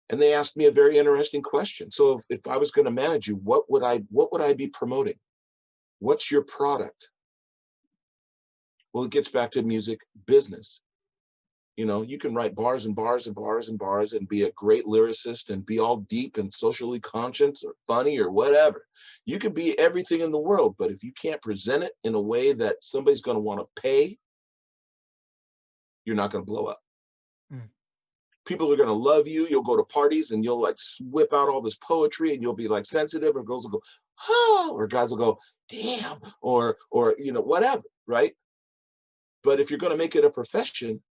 And they asked me a very interesting question. So if I was going to manage you, what would I be promoting? What's your product? Well, it gets back to music business. You can write bars and bars and bars and bars and be a great lyricist and be all deep and socially conscious or funny or whatever. You can be everything in the world, but if you can't present it in a way that somebody's going to want to pay, you're not going to blow up. Mm. People are going to love you. You'll go to parties and you'll like whip out all this poetry and you'll be like sensitive, or girls will go, oh, or guys will go, damn, or whatever, right? But if you're going to make it a profession,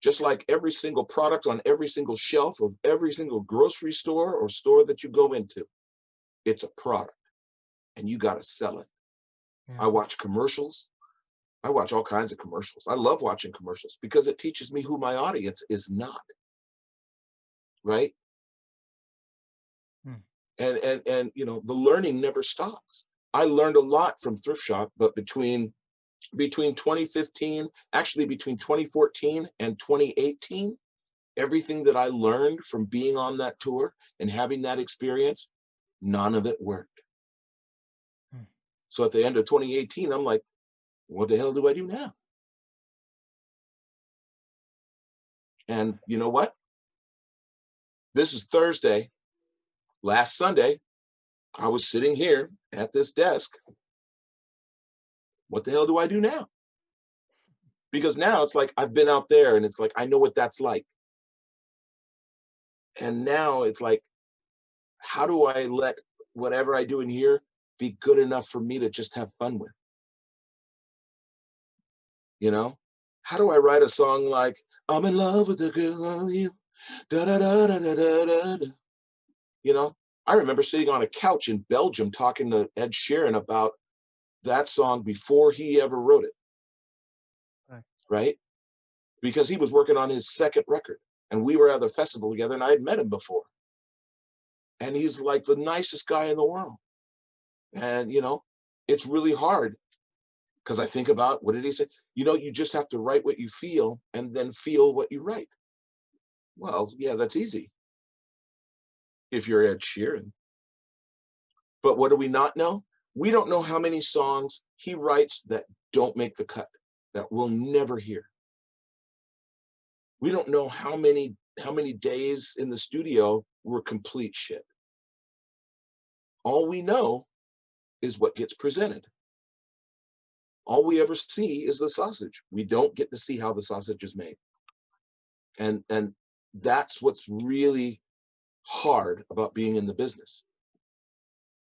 just like every single product on every single shelf of every single grocery store or store that you go into, it's a product and you got to sell it. Yeah. I watch commercials. I watch all kinds of commercials. I love watching commercials because it teaches me who my audience is not, right? Mm. And the learning never stops. I learned a lot from Thrift Shop, but between 2015, actually between 2014 and 2018, everything that I learned from being on that tour and having that experience, none of it worked. Mm. So at the end of 2018, I'm like, what the hell do I do now? And you know what? This is Thursday. Last Sunday, I was sitting here at this desk. What the hell do I do now? Because now it's like I've been out there and it's like I know what that's like. And now it's like, how do I let whatever I do in here be good enough for me to just have fun with? You know? How do I write a song like, I'm in love with the girl of you, da da da da da da da da. You know? I remember sitting on a couch in Belgium talking to Ed Sheeran about that song before he ever wrote it, Right. right? Because he was working on his second record and we were at the festival together and I had met him before. And he's like the nicest guy in the world. And, it's really hard because I think about what did he say? You just have to write what you feel and then feel what you write. Well, yeah, that's easy if you're Ed Sheeran. But what do we not know? We don't know how many songs he writes that don't make the cut, that we'll never hear. We don't know how many days in the studio were complete shit. All we know is what gets presented. All we ever see is the sausage. We don't get to see how the sausage is made. And that's what's really hard about being in the business.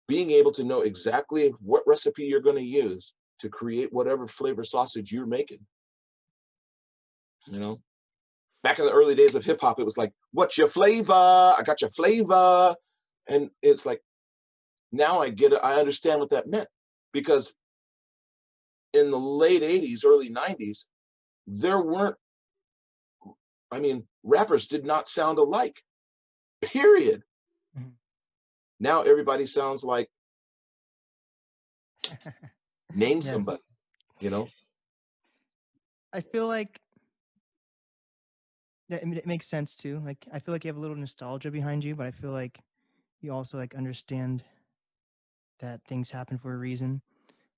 Being able to know exactly what recipe you're going to use to create whatever flavor sausage you're making. You know, back in the early days of hip hop, it was like, what's your flavor? I got your flavor. And it's like, now I get it. I understand what that meant, because in the late 80s, early 90s, there weren't, I mean, rappers did not sound alike, period. Mhm. Now everybody sounds like, name Yeah, somebody, you know? I feel like yeah, I mean, it makes sense too. Like, I feel like you have a little nostalgia behind you, but I feel like you also like understand that things happen for a reason.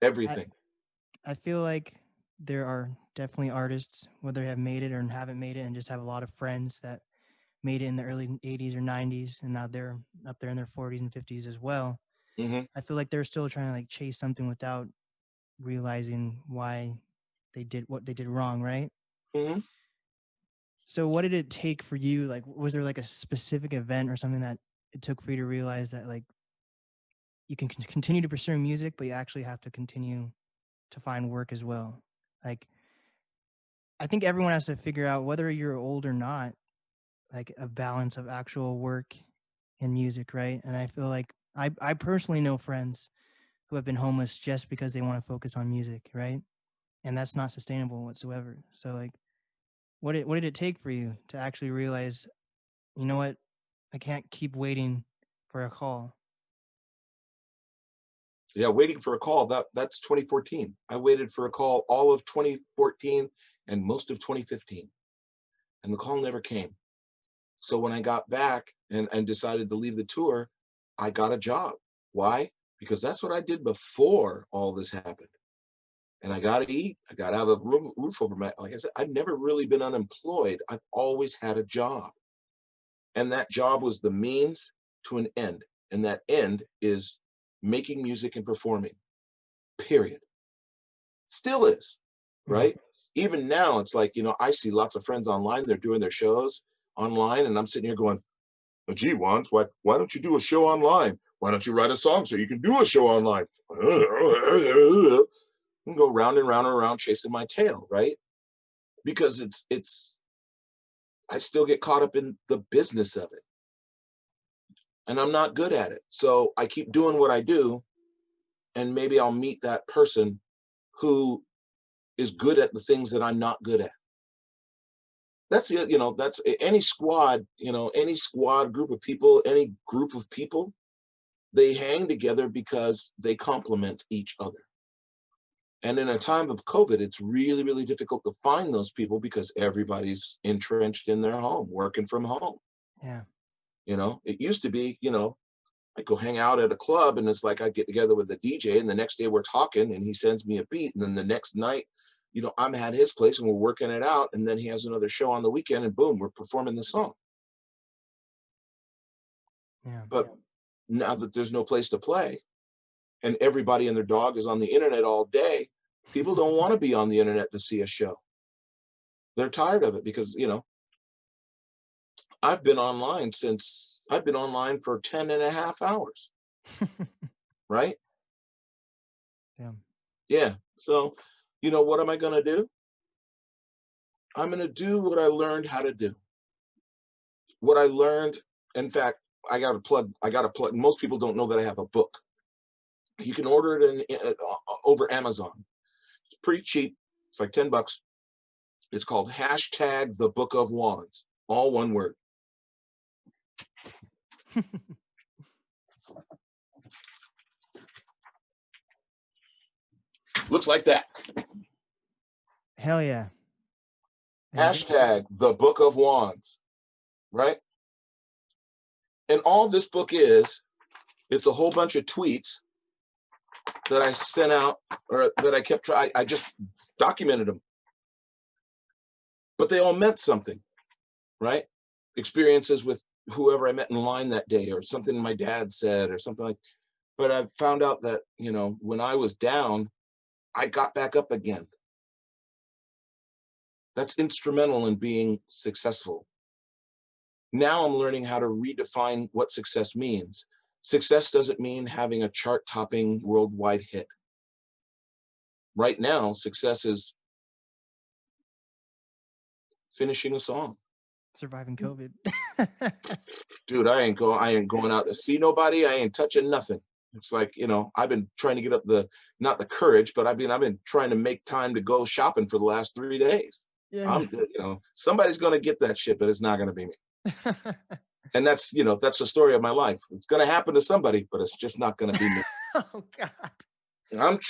I Everything. I feel like there are definitely artists, whether they have made it or haven't made it, and just have a lot of friends that made it in the early 80s or 90s, and now they're up there in their 40s and 50s as well. Hmm. I feel like they're still trying to like chase something without realizing why they did what they did wrong, right? Hmm. So what did it take for you? Like, was there like a specific event or something that it took for you to realize that like you can continue to pursue music, but you actually have to continue to find work as well? Like, I think everyone has to figure out, whether you're old or not, like a balance of actual work and music, right? And I feel like I personally know friends who have been homeless just because they want to focus on music, right? And that's not sustainable whatsoever. So like, what did it take for you to actually realize, you know what, I can't keep waiting for a call? Yeah, waiting for a call. That's 2014. I waited for a call all of 2014 and most of 2015, and the call never came. So when I got back and decided to leave the tour, I got a job. Why? Because that's what I did before all this happened. And I got to eat. I got to have a roof over my. Like I said, I've never really been unemployed. I've always had a job, and that job was the means to an end. And that end is making music and performing. Period. Still is, Mhm. right? Even now, it's like, I see lots of friends online. They're doing their shows online, and I'm sitting here going, "Oh, gee, Wanz, why don't you do a show online? Why don't you write a song so you can do a show online?" And go round and round and around chasing my tail, right? Because I still get caught up in the business of it, and I'm not good at it. So I keep doing what I do, and maybe I'll meet that person who is good at the things that I'm not good at. That's it, that's any squad, any squad group of people, any group of people, they hang together because they complement each other. And in a time of COVID, it's really, really difficult to find those people because everybody's entrenched in their home, working from home. Yeah. It used to be, I go hang out at a club, and it's like I get together with the DJ, and the next day we're talking and he sends me a beat. And then the next night, I'm at his place and we're working it out. And then he has another show on the weekend, and boom, we're performing the song. Yeah. But now that there's no place to play and everybody and their dog is on the internet all day, people don't want to be on the internet to see a show. They're tired of it because, I've been online for 10 and a half hours, right? Yeah. Yeah. So, what am I going to do? I'm going to do what I learned how to do. What I learned, in fact, I got to plug. Most people don't know that I have a book. You can order it over Amazon. It's pretty cheap. It's like $10. It's called #The Book of Wands, all one word. Looks like that. Hell yeah. Yeah. #The Book of Wands, right? And all this book is, it's a whole bunch of tweets that I sent out, or that I kept trying. I just documented them, but they all meant something, right? Experiences with whoever I met in line that day, or something my dad said, or something like. But I found out that, when I was down, I got back up again. That's instrumental in being successful. Now I'm learning how to redefine what success means. Success doesn't mean having a chart-topping worldwide hit. Right now, success is finishing a song. Surviving COVID. Dude, I ain't going out to see nobody. I ain't touching nothing. It's like, I've been trying to get up not the courage, but I've been trying to make time to go shopping for the last 3 days. Yeah. Somebody's going to get that shit, but it's not going to be me. And that's the story of my life. It's going to happen to somebody, but it's just not going to be me. Oh God.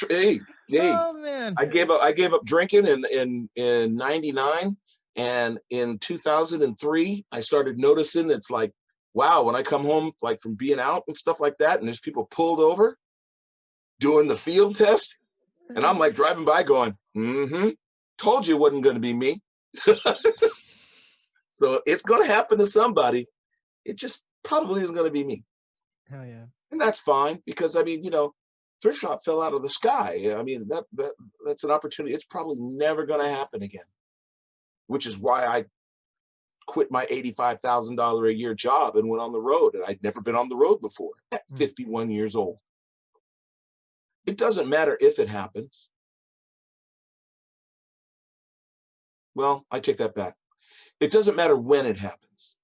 Hey, Oh man. I gave up drinking in 99, and in 2003 I started noticing it's like, wow, when I come home like from being out and stuff like that, and there's people pulled over doing the field test, and I'm like driving by going, told you it wasn't going to be me. So it's going to happen to somebody. It just probably isn't going to be me. Hell yeah. And that's fine, because Thrift Shop fell out of the sky. I mean, that's an opportunity. It's probably never going to happen again, which is why I quit my $85,000 a year job and went on the road. And I'd never been on the road before at 51 years old. It doesn't matter if it happens. Well, I take that back. It doesn't matter when it happens.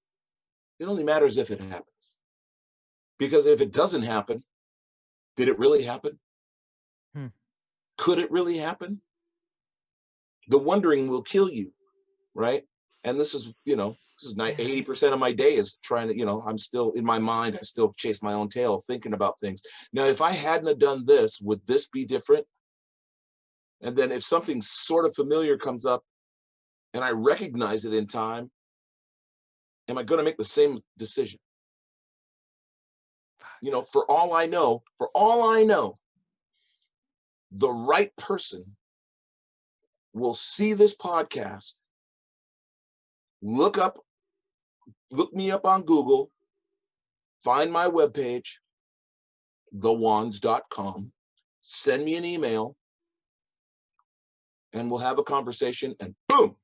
It only matters if it happens. Because if it doesn't happen, did it really happen? Could it really happen? The wondering will kill you, right? And this is 80% of my day is trying to, I'm still in my mind, I still chase my own tail thinking about things. Now, if I hadn't have done this, would this be different? And then if something sort of familiar comes up and I recognize it in time, am I going to make the same decision? For all I know, the right person will see this podcast, look me up on Google, find my webpage, thewanz.com, send me an email, and we'll have a conversation, and boom.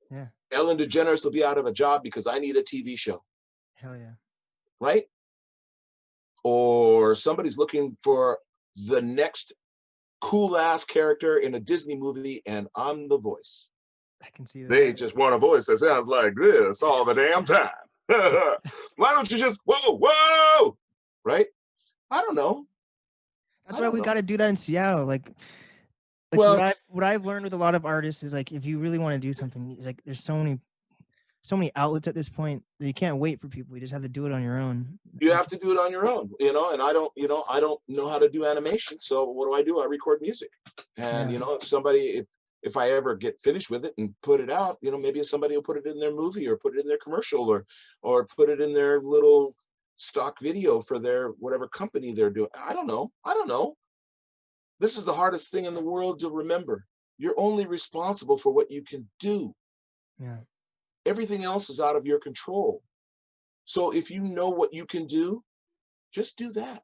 Yeah. Ellen DeGeneres will be out of a job because I need a TV show. Hell yeah. Right? Or somebody's looking for the next cool ass character in a Disney movie, and I'm the voice. I can see that. They just want a voice that sounds like this all the damn time. Why don't you just whoa? Right? I don't know. That's why we got to do that in Seattle. Like well, what I've learned with a lot of artists is like, if you really want to do something, it's like there's so many outlets at this point that you can't wait for people. You just have to do it on your own. You have to do it on your own, and I don't know how to do animation. So what do? I record music. And, if I ever get finished with it and put it out, maybe somebody will put it in their movie or put it in their commercial or put it in their little stock video for their whatever company they're doing. I don't know. This is the hardest thing in the world to remember. You're only responsible for what you can do. Yeah. Everything else is out of your control. So if you know what you can do, just do that.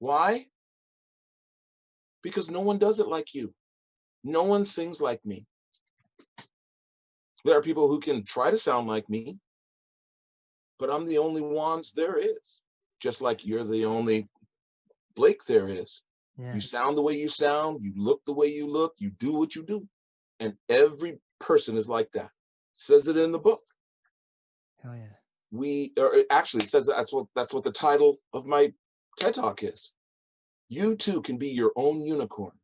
Why? Because no one does it like you. No one sings like me. There are people who can try to sound like me, but I'm the only Wanz there is. Just like you're the only Blake there is. Yeah. You sound the way you sound, you look the way you look, you do what you do. And every person is like that. It says it in the book. Hell yeah. Actually, it says that's what the title of my TED Talk is. You too can be your own unicorn.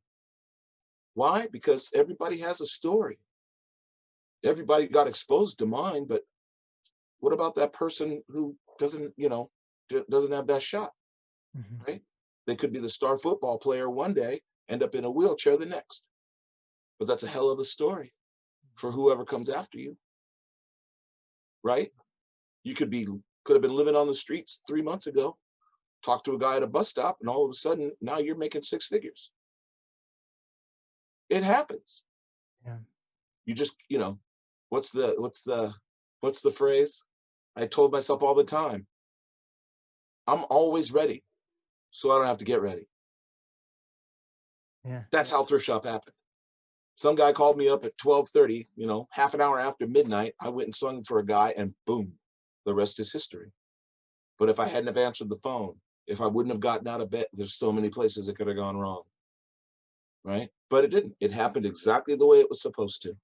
Why? Because everybody has a story. Everybody got exposed to mine, but what about that person who doesn't have that shot, right? They could be the star football player one day, end up in a wheelchair the next. But that's a hell of a story for whoever comes after you, right? You could have been living on the streets 3 months ago, talked to a guy at a bus stop, and all of a sudden now you're making 6 figures. It happens. Yeah. You just, what's the phrase? I told myself all the time. I'm always ready, so I don't have to get ready. Yeah. That's how Thrift Shop happened. Some guy called me up at 12:30, half an hour after midnight. I went and sung for a guy, and boom, the rest is history. But if I hadn't have answered the phone, if I wouldn't have gotten out of bed, there's so many places it could have gone wrong, right? But it didn't. It happened exactly the way it was supposed to.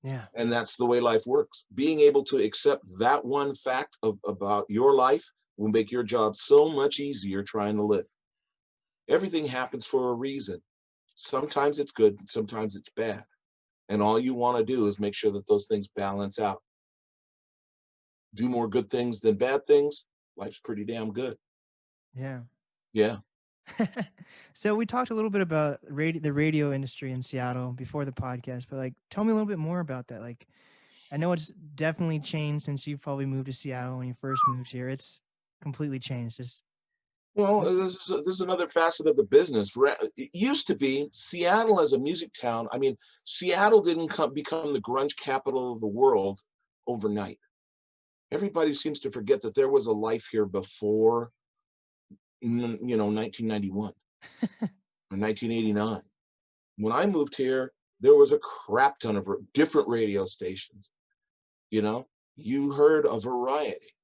Yeah. And that's the way life works. Being able to accept that one fact about your life will make your job so much easier trying to live. Everything happens for a reason. Sometimes it's good, sometimes it's bad. And all you want to do is make sure that those things balance out. Do more good things than bad things, life's pretty damn good. Yeah. Yeah. So we talked a little bit about the radio industry in Seattle before the podcast, but like, tell me a little bit more about that. Like, I know it's definitely changed since you probably moved to Seattle when you first moved here. It's completely changed. Well, What- this is another facet of the business. It used to be Seattle as a music town. I mean, Seattle didn't become the grunge capital of the world overnight. Everybody seems to forget that there was a life here before, 1991 or 1989. When I moved here, there was a crap ton of different radio stations. You heard a variety,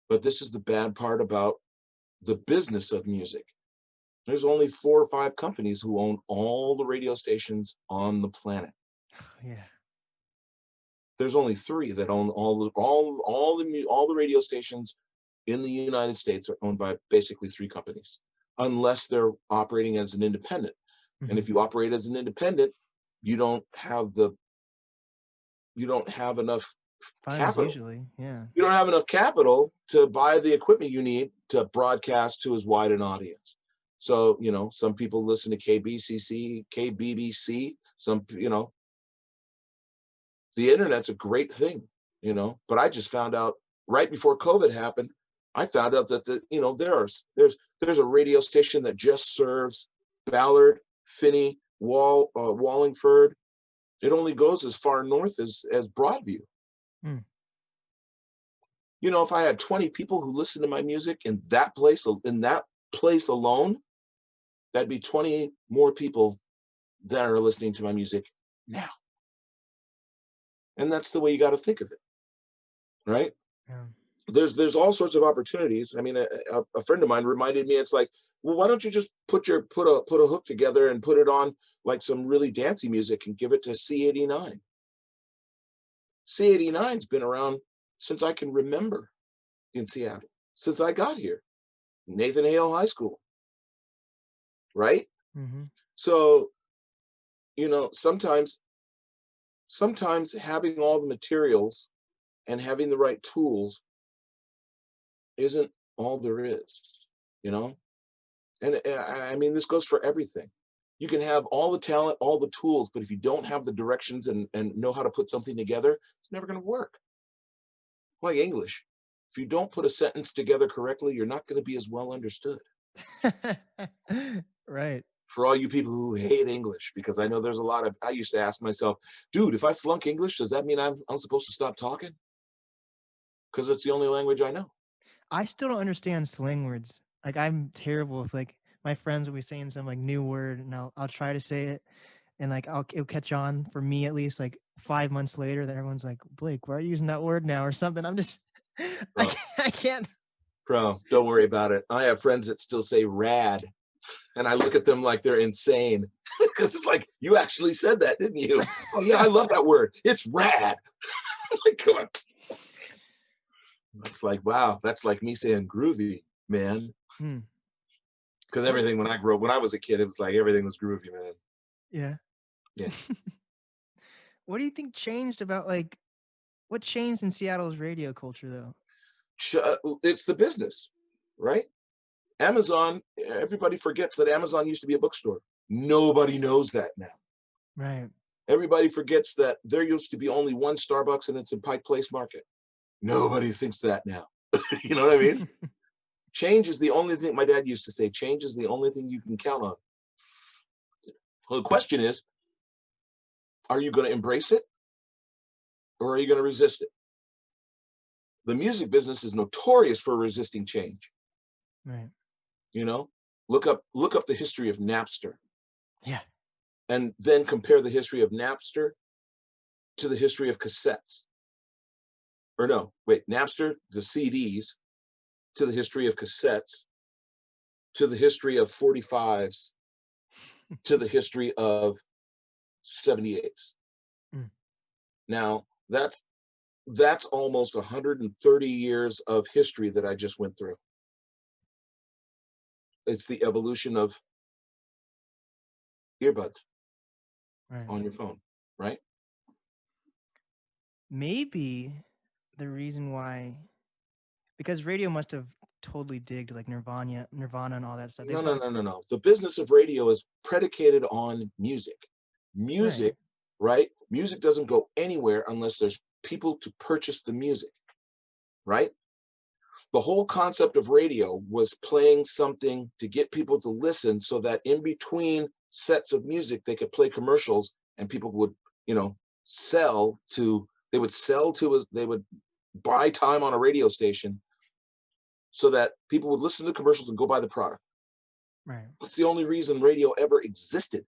but this is the bad part about the business of music. There's only 4 or 5 companies who own all the radio stations on the planet. yeah. There's only 3 that own all the radio stations in the United States are owned by basically 3 companies, unless they're operating as an independent. And Mhm. if you operate as an independent, you don't have enough Funds capital. usually. Yeah. You don't have enough capital to buy the equipment you need to broadcast to as wide an audience. So, some people listen to KBCC, KBBC, the internet's a great thing, but I just found out right before COVID happened, I found out that there's a radio station that just serves Ballard, Finney, Wallingford. It only goes as far north as Broadview. Mm. If I had 20 people who listen to my music in that place alone, that'd be 20 more people that are listening to my music now. And that's the way you got to think of it, right? Yeah. There's all sorts of opportunities. I mean, a friend of mine reminded me, it's like, well, why don't you just put a hook together and put it on like some really dancey music and give it to C89. C89's been around since I can remember in Seattle, since I got here. Nathan Hale High School, right? Mm-hmm. So, sometimes having all the materials and having the right tools isn't all there is, and I mean, this goes for everything. You can have all the talent, all the tools, but if you don't have the directions and know how to put something together, it's never going to work. Like English, if you don't put a sentence together correctly, you're not going to be as well understood. Right. For all you people who hate English, because I know there's I used to ask myself, dude, if I flunk English, does that mean I'm supposed to stop talking? Because it's the only language I know. I still don't understand slang words. Like, I'm terrible with, like, my friends will be saying some like new word and I'll try to say it, and like it'll catch on for me at least like 5 months later that everyone's like, Blake, why are you using that word now or something? I'm just Bro, I can't. bro, don't worry about it. I have friends that still say rad, and I look at them like they're insane because it's like, you actually said that, didn't you? Oh yeah, I love that word. It's rad. Like, come on. It's like, wow, that's like me saying groovy, man. Hmm. Because everything when I was a kid, it was like everything was groovy, man. Yeah. Yeah. What do you think changed about like what changed in Seattle's radio culture though? It's the business, right? Amazon, everybody forgets that Amazon used to be a bookstore. Nobody knows that now. Right. Everybody forgets that there used to be only one Starbucks and it's in Pike Place Market. Nobody thinks that now. You know what I mean? Change is the only thing, my dad used to say, change is the only thing you can count on. Well, the question is, are you going to embrace it or are you going to resist it? The music business is notorious for resisting change. Right. You know, look up the history of Napster, Yeah. and then compare the history of Napster to the history of cassettes. Or no, wait, Napster, the CDs, to the history of cassettes, to the history of 45s, to the history of 78s. Mm. Now, that's almost 130 years of history that I just went through. It's the evolution of earbuds Right. on your phone, right? Maybe the reason why, because radio must have totally digged like Nirvana and all that stuff. They No, no, probably no, no, no. The business of radio is predicated on music. right. Music, right? Music doesn't go anywhere unless there's people to purchase the music, right? The whole concept of radio was playing something to get people to listen so that in between sets of music they could play commercials and people would, you know, they would buy time on a radio station so that people would listen to commercials and go buy the product. Right. That's the only reason radio ever existed,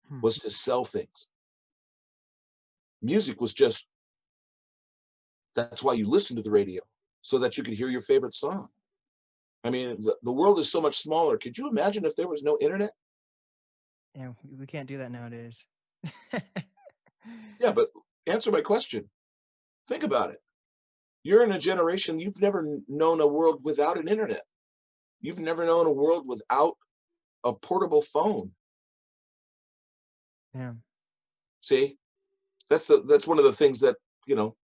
Hmm. was to sell things. Music was just, that's why you listen to the radio, so that you could hear your favorite song. I mean, the world is so much smaller. Could you imagine if there was no internet? Yeah, we can't do that nowadays. Yeah, but answer my question. Think about it. You're in a generation, you've never known a world without an internet. You've never known a world without a portable phone. Yeah. See, that's one of the things that,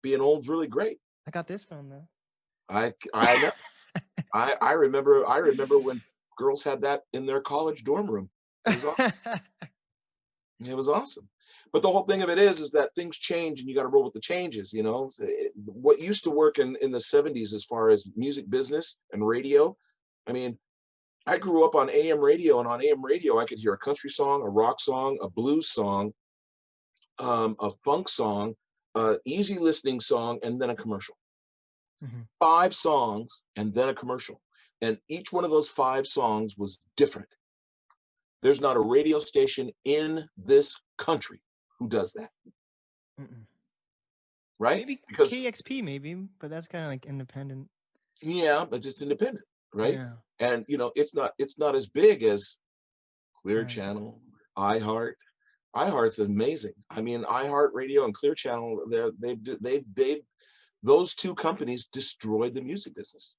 being old's really great. I got this phone though. I know. I remember when girls had that in their college dorm room. It was awesome. It was awesome. But the whole thing of it is that things change and you got to roll with the changes. What used to work in the 70s as far as music business and radio. I mean, I grew up on AM radio, and on AM radio, I could hear a country song, a rock song, a blues song, a funk song, easy listening song, and then a commercial. Hmm. 5 songs and then a commercial. And each one of those 5 songs was different. There's not a radio station in this country who does that, Mm-mm. right? Maybe Because, KXP, maybe, but that's kind of like independent. yeah, but it's independent, right? Yeah. And it's not as big as Clear Right. Channel, iHeart. iHeart's amazing. I mean, iHeart Radio and Clear Channel, they those 2 companies destroyed the music business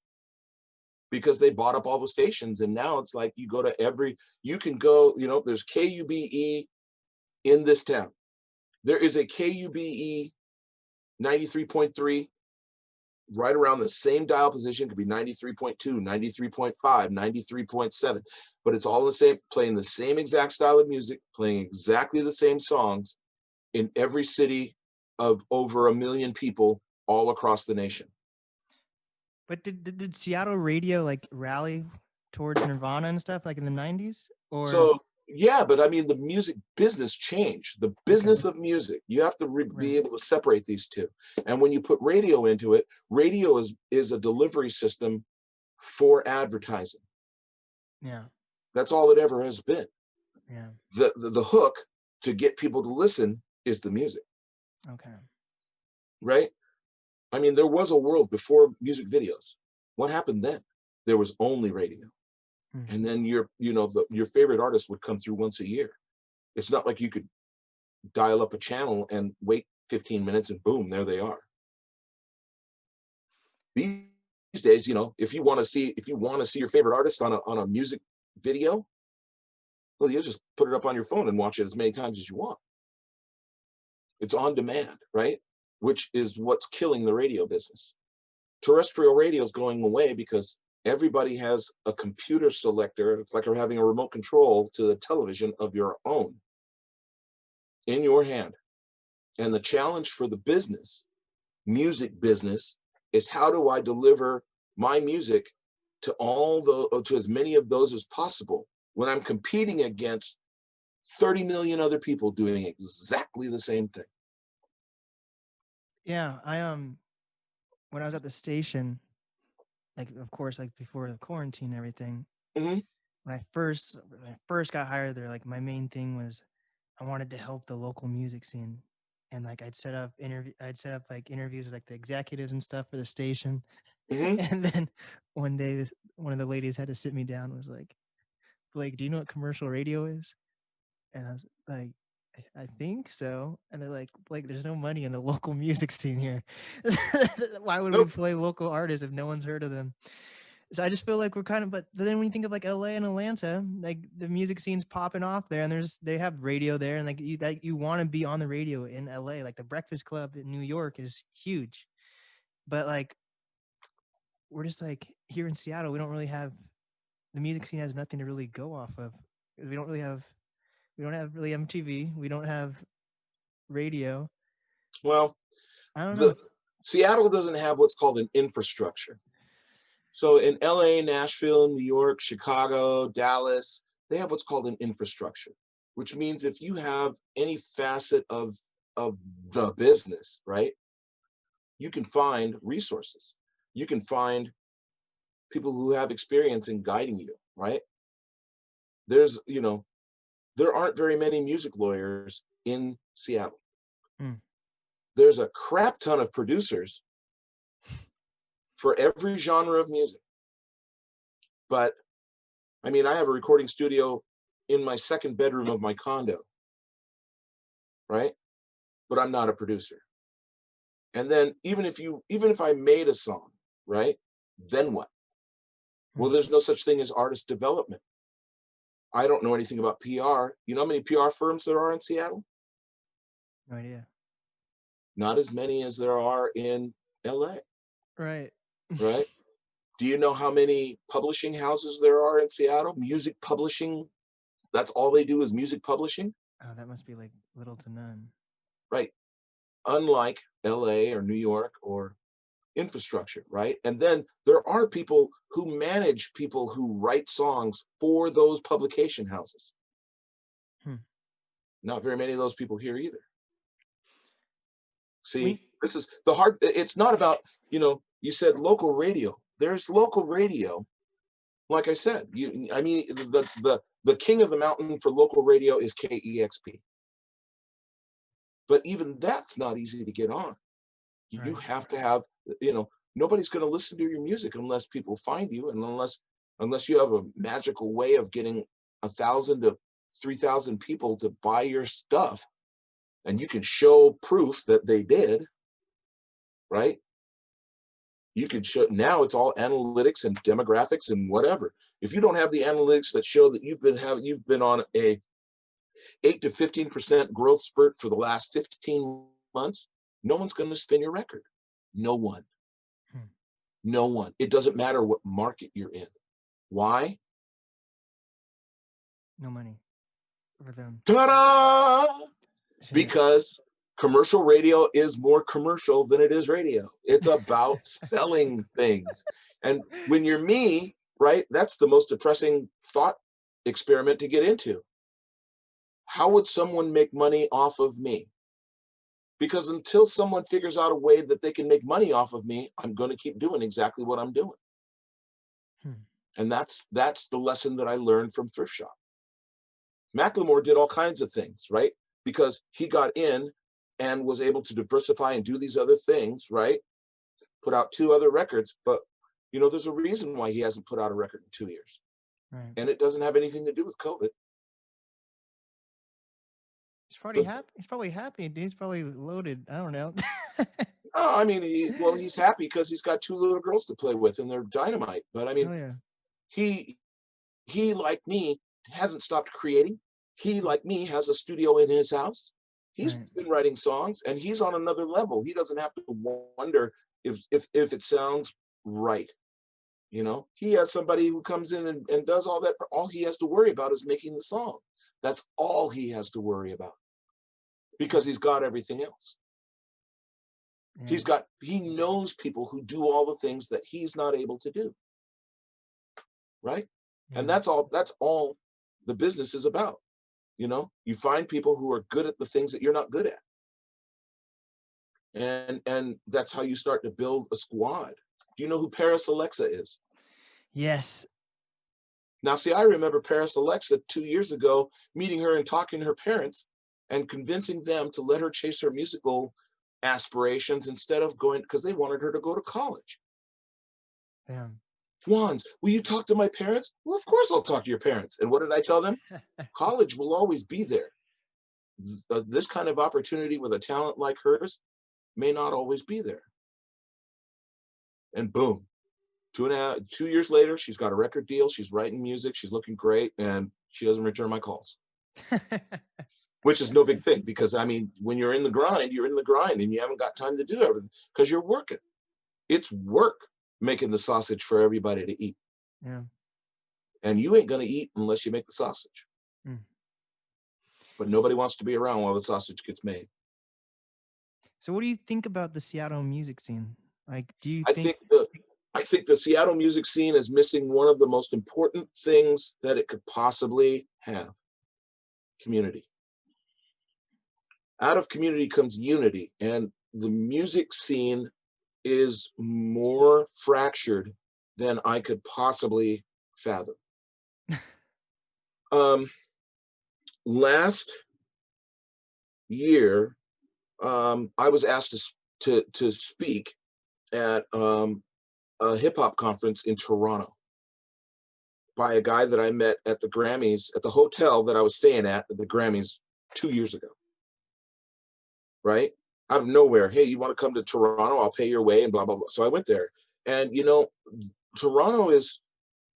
because they bought up all the stations, and now it's like you can go, there's KUBE in this town. There is a KUBE 93.3 right around the same dial position. It could be 93.2, 93.5, 93.7, but it's all the same, playing the same exact style of music, playing exactly the same songs in every city of over 1 million people all across the nation. But did Seattle radio like rally towards Nirvana and stuff like in the 90s? Or So, yeah, but I mean, the music business changed. The okay. business of music, you have to Right. be able to separate these two. And when you put radio into it, radio is a delivery system for advertising. Yeah. That's all it ever has been. Yeah. The hook to get people to listen is the music, Okay. right? I mean, there was a world before music videos. What happened then? There was only radio. Hmm. And then your favorite artist would come through once a year. It's not like you could dial up a channel and wait 15 minutes and boom, there they are. These days, if you want to see your favorite artist on a music video, well, you just put it up on your phone and watch it as many times as you want. It's on demand, right? Which is what's killing the radio business. Terrestrial radio is going away because everybody has a computer selector. It's like having a remote control to the television of your own in your hand. And the challenge for the music business, is how do I deliver my music to as many of those as possible when I'm competing against 30 million other people doing exactly the same thing. Yeah, I when I was at the station, like of course, like before the quarantine and everything. Hmm. When I first got hired there, like my main thing was I wanted to help the local music scene. And like I'd set up like interviews with like the executives and stuff for the station. Hmm. And then one day one of the ladies had to sit me down and was like, Blake, do you know what commercial radio is? And I was like, I think so. And they're like, Blake, there's no money in the local music scene here. Why would we Nope. play local artists if no one's heard of them? So I just feel like we're kind of, but then when you think of like LA and Atlanta, like the music scene's popping off there, and they have radio there, and like you want to be on the radio in LA. Like the Breakfast Club in New York is huge, but like we're just like here in Seattle, we don't really have the music scene has nothing to really go off of. We don't have really MTV. We don't have radio. Well, I don't know. the Seattle doesn't have what's called an infrastructure. So in LA, Nashville, New York, Chicago, Dallas, they have what's called an infrastructure, which means if you have any facet of the business, right, you can find resources. You can find people who have experience in guiding you, right? There's, there aren't very many music lawyers in Seattle. Hmm. There's a crap ton of producers for every genre of music. But I mean, I have a recording studio in my second bedroom of my condo, right? But I'm not a producer. And then even if I made a song, right? Then what? Well, Hmm. there's no such thing as artist development. I don't know anything about PR. You know how many PR firms there are in Seattle? No idea. Not as many as there are in LA, Right. right? Do you know how many publishing houses there are in Seattle? Music publishing, that's all they do is music publishing, Oh, that must be like little to none. right? Unlike LA or New York or infrastructure, right? And then there are people who manage people who write songs for those publication houses. Hmm. Not very many of those people here either. We See, this is the hard, it's not about, you said local radio. There's local radio. Like I said, I mean, the king of the mountain for local radio is KEXP. But even that's not easy to get on. You right. have to have, nobody's going to listen to your music unless people find you, and unless you have a magical way of getting 1,000 to 3,000 people to buy your stuff, and you can show proof that they did, right? You can show. Now it's all analytics and demographics and whatever. If you don't have the analytics that show that you've been on a 8 to 15% growth spurt for the last 15 months, no one's going to spin your record. No one. Hmm. No one. It doesn't matter what market you're in. Why? No money for them. Ta-da! Shit. Because commercial radio is more commercial than it is radio. It's about selling things. And when you're me, right, that's the most depressing thought experiment to get into. How would someone make money off of me? Because until someone figures out a way that they can make money off of me, I'm going to keep doing exactly what I'm doing. Hmm. And that's the lesson that I learned from Thrift Shop. Macklemore did all kinds of things, right? Because he got in and was able to diversify and do these other things, right? Put out 2 other records, but there's a reason why he hasn't put out a record in 2 years. Right. And it doesn't have anything to do with COVID. He's probably The, happy. He's probably happy. He's probably loaded. I don't know. I mean, he's happy because he's got 2 little girls to play with and they're dynamite. But I mean, Oh yeah. he like me hasn't stopped creating. He like me has a studio in his house. He's Right. been writing songs and he's on another level. He doesn't have to wonder if it sounds right. He has somebody who comes in and does all that. For all he has to worry about is making the song. That's all he has to worry about, because he's got everything else. Yeah. He knows people who do all the things that he's not able to do, right? And Yeah. that's all the business is about. You find people who are good at the things that you're not good at, and that's how you start to build a squad. Do you know who Paris Alexa is? Yes. Now, see, I remember Paris Alexa 2 years ago, meeting her and talking to her parents and convincing them to let her chase her musical aspirations instead of going, because they wanted her to go to college. Yeah. Wanz, will you talk to my parents? Well, of course I'll talk to your parents. And what did I tell them? College will always be there. This kind of opportunity with a talent like hers may not always be there. And boom, 2 years later, she's got a record deal. She's writing music. She's looking great. And she doesn't return my calls, which is no big thing because, I mean, when you're in the grind, you're in the grind and you haven't got time to do everything because you're working. It's work making the sausage for everybody to eat. Yeah. And you ain't going to eat unless you make the sausage. Mm. But nobody wants to be around while the sausage gets made. So what do you think about the Seattle music scene? Like, do you I think think the Seattle music scene is missing one of the most important things that it could possibly have: community. Out of community comes unity, and the music scene is more fractured than I could possibly fathom. Last year, I was asked to speak at a hip hop conference in Toronto by a guy that I met at the Grammys at the hotel that I was staying at the Grammys 2 years ago. Right? Out of nowhere, hey, you want to come to Toronto? I'll pay your way and blah, blah, blah. So I went there. And, you know, Toronto is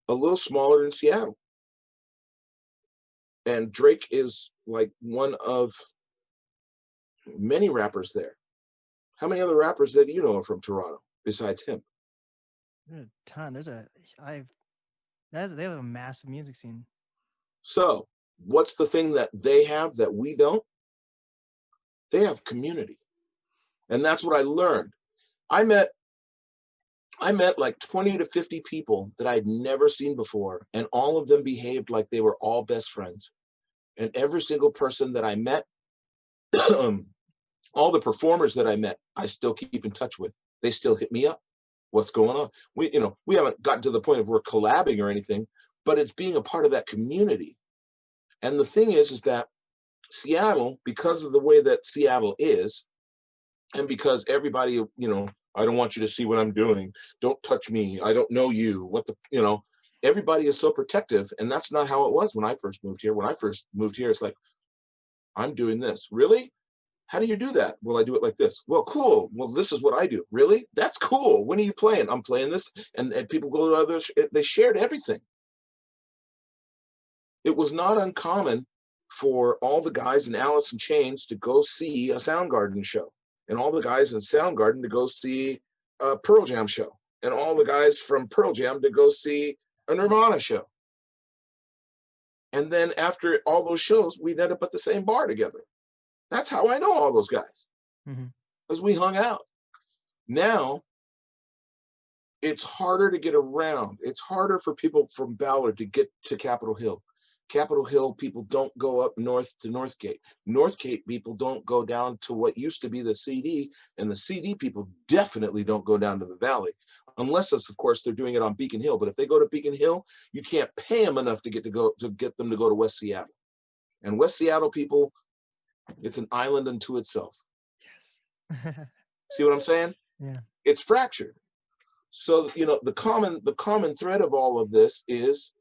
a little smaller than Seattle. And Drake is like one of many rappers there. How many other rappers that you know are from Toronto besides him? there's a ton? They have a massive music scene. So what's the thing that they have that we don't? They have community. And that's what I learned. I met like 20 to 50 people that I'd never seen before, and all of them behaved like they were all best friends. And every single person that I met, all the performers that I met, I still keep in touch with. They still hit me up. What's going on? We haven't gotten to the point of we're collabing or anything, but it's being a part of that community. And the thing is that Seattle, because of the way that Seattle is, and because everybody, I don't want you to see what I'm doing. Don't touch me. I don't know you. Everybody is so protective. And that's not how it was when I first moved here. When I first moved here, it's like, I'm doing this. Really? How do you do that? Well, I do it like this. Well, cool. Well, this is what I do. Really? That's cool. When are you playing? I'm playing this. And people go to others. They shared everything. It was not uncommon for all the guys in Alice in Chains to go see a Soundgarden show, and all the guys in Soundgarden to go see a Pearl Jam show, and all the guys from Pearl Jam to go see a Nirvana show. And then after all those shows, we'd end up at the same bar together. That's how I know all those guys, because we hung out. Now, it's harder to get around. It's harder for people from Ballard to get to Capitol Hill. Capitol Hill people don't go up north to Northgate. Northgate people don't go down to what used to be the CD, and the CD people definitely don't go down to the Valley, unless, of course, they're doing it on Beacon Hill. But if they go to Beacon Hill, you can't pay them enough to get them to go to West Seattle. And West Seattle people, it's an island unto itself. Yes. See what I'm saying? Yeah. It's fractured. So the common thread of all of this is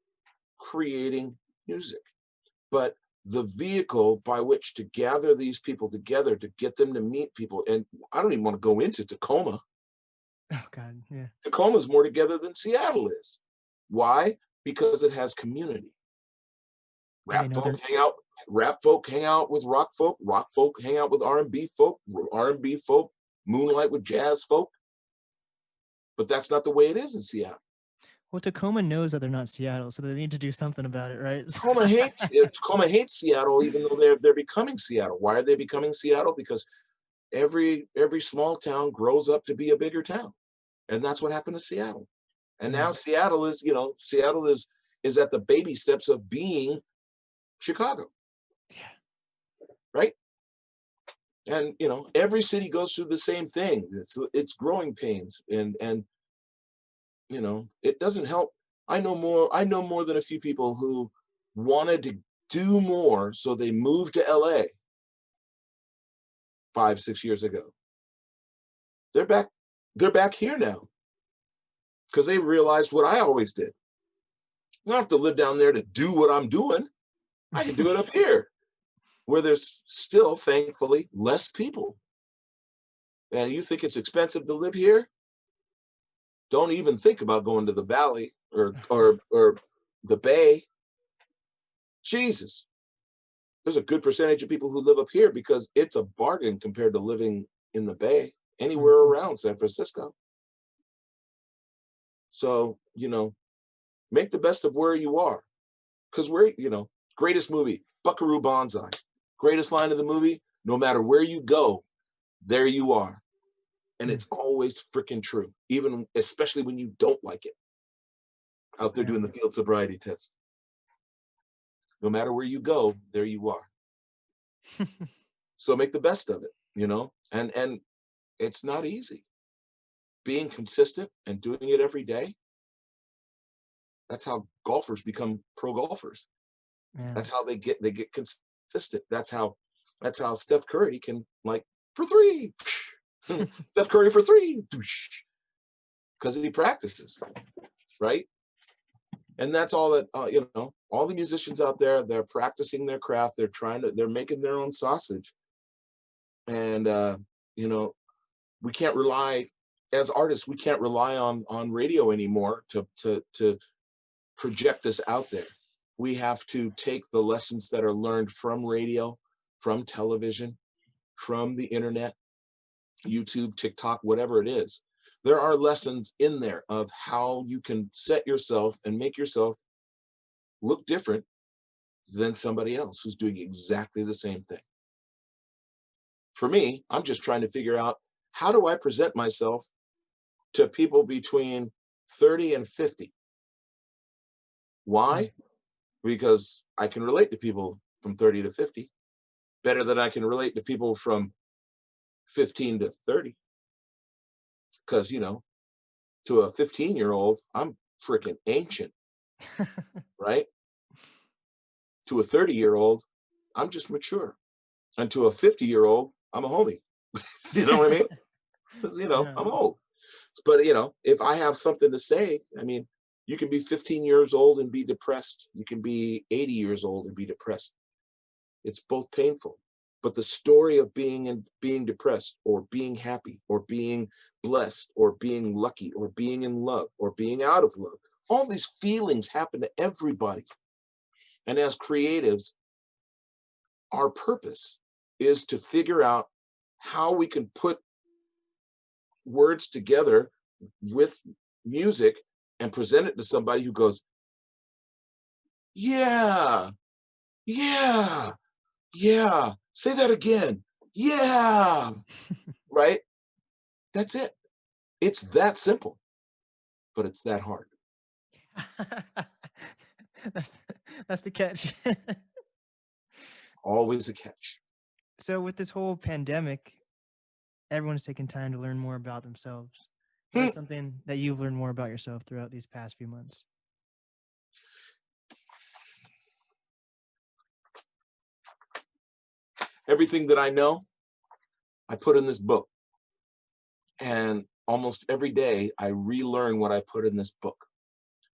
creating music, but the vehicle by which to gather these people together, to get them to meet people, and I don't even want to go into Tacoma. Oh God, yeah. Tacoma is more together than Seattle is. Why? Because it has community. Rap folk hang out with rock folk hang out with R&B folk moonlight with jazz folk. But that's not the way it is in Seattle. Well, Tacoma knows that they're not Seattle, so they need to do something about it, right? Tacoma hates Seattle, even though they're becoming Seattle. Why are they becoming Seattle? Because every small town grows up to be a bigger town, and that's what happened to Seattle. And now Seattle is at the baby steps of being Chicago. Yeah. Right. And every city goes through the same thing. It's growing pains, and it doesn't help. I know more than a few people who wanted to do more, so they moved to LA 5, 6 years ago. They're back, they're back here now because they realized what I always did. I don't have to live down there to do what I'm doing. I can do it up here where there's still, thankfully, less people. And you think it's expensive to live here? Don't even think about going to the valley or the bay. Jesus. There's a good percentage of people who live up here because it's a bargain compared to living in the bay, anywhere around San Francisco. So, make the best of where you are. Because greatest movie, Buckaroo Banzai. Greatest line of the movie, no matter where you go, there you are. And it's always freaking true, especially when you don't like it. Out there doing the field sobriety test. No matter where you go, there you are. So make the best of it, and it's not easy. Being consistent and doing it every day. That's how golfers become pro golfers. Yeah. That's how they get consistent. That's how Steph Curry can, like, for three. Steph Curry for three. Because he practices, right? And that's all that, all the musicians out there, they're practicing their craft. They're making their own sausage. And, we can't rely, as artists, we can't rely on radio anymore to project us out there. We have to take the lessons that are learned from radio, from television, from the internet, YouTube, TikTok, whatever it is. There are lessons in there of how you can set yourself and make yourself look different than somebody else who's doing exactly the same thing. For me, I'm just trying to figure out, how do I present myself to people between 30 and 50? Why? Because I can relate to people from 30 to 50 better than I can relate to people from 15 to 30. Because, to a 15-year-old, I'm freaking ancient, right? To a 30-year-old, I'm just mature. And to a 50-year-old, I'm a homie. You know what I mean? 'Cause, I'm old. But, if I have something to say, you can be 15 years old and be depressed. You can be 80 years old and be depressed. It's both painful. But the story of being depressed, or being happy, or being blessed, or being lucky, or being in love, or being out of love, all these feelings happen to everybody. And as creatives, our purpose is to figure out how we can put words together with music and present it to somebody who goes, yeah, yeah, yeah, say that again, yeah, right? That's it. It's that simple, but it's that hard. that's that's the catch. Always a catch. So with this whole pandemic, everyone's taking time to learn more about themselves. Hmm. What's something that you've learned more about yourself throughout these past few months? Everything that I know, I put in this book. And almost every day, I relearn what I put in this book.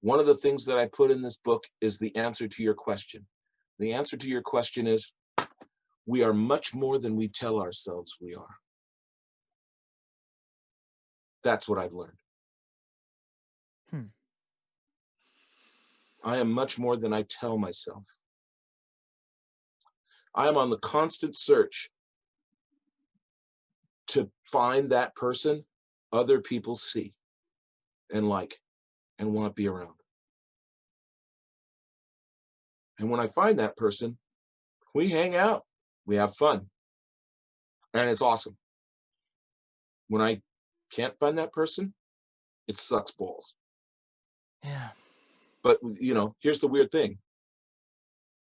One of the things that I put in this book is the answer to your question. The answer to your question is, we are much more than we tell ourselves we are. That's what I've learned. I am much more than I tell myself. I am on the constant search to find that person other people see and like and want to be around. And when I find that person, we hang out, we have fun, and it's awesome. When I can't find that person, it sucks balls. Yeah. But, here's the weird thing.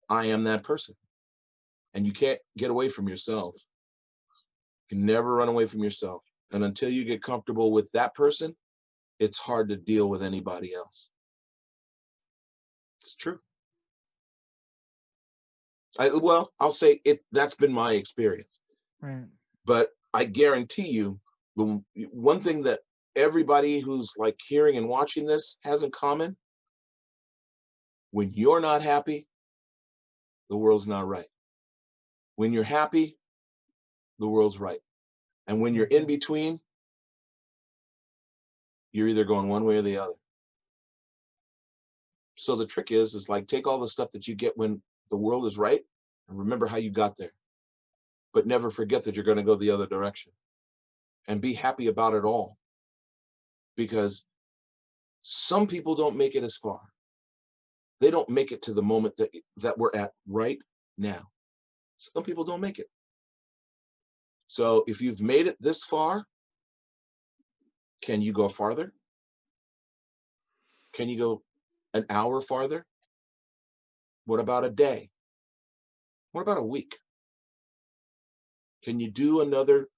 I am that person. And you can't get away from yourself. You can never run away from yourself. And until you get comfortable with that person, it's hard to deal with anybody else. It's true. I'll say it. That's been my experience. Right. But I guarantee you, the one thing that everybody who's like hearing and watching this has in common: when you're not happy, the world's not right. When you're happy, the world's right. And when you're in between, you're either going one way or the other. So the trick is like, take all the stuff that you get when the world is right and remember how you got there. But never forget that you're going to go the other direction. And be happy about it all. Because some people don't make it as far. They don't make it to the moment that we're at right now. Some people don't make it. So if you've made it this far, can you go farther? Can you go an hour farther? What about a day? What about a week? Can you do another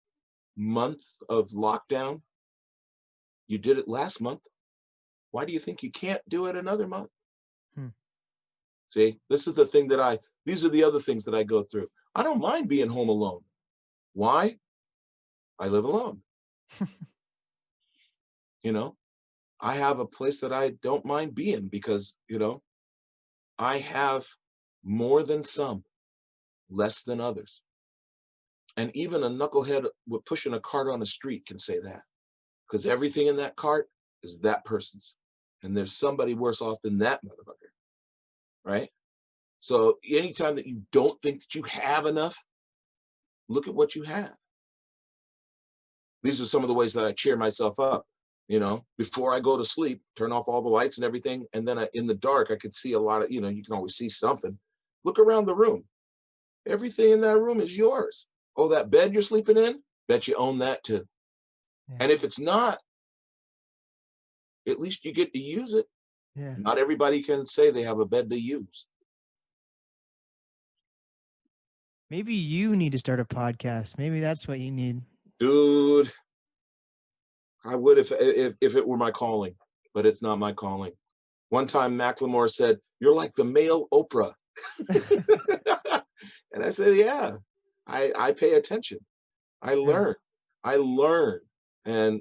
month of lockdown? You did it last month. Why do you think you can't do it another month? See, this is the thing these are the other things that I go through. I don't mind being home alone. Why? I live alone. You know, I have a place that I don't mind being because, I have more than some, less than others. And even a knucklehead with pushing a cart on the street can say that, because everything in that cart is that person's. And there's somebody worse off than that motherfucker, right? So anytime that you don't think that you have enough, look at what you have. These are some of the ways that I cheer myself up. Before I go to sleep, turn off all the lights and everything. And then in the dark, I could see a lot of, you can always see something. Look around the room. Everything in that room is yours. Oh, that bed you're sleeping in? Bet you own that too. Yeah. And if it's not, at least you get to use it. Yeah. Not everybody can say they have a bed to use. Maybe you need to start a podcast. Maybe that's what you need. Dude, I would if it were my calling, but it's not my calling. One time Macklemore said, "You're like the male Oprah." And I said, yeah, I pay attention. I learn. And,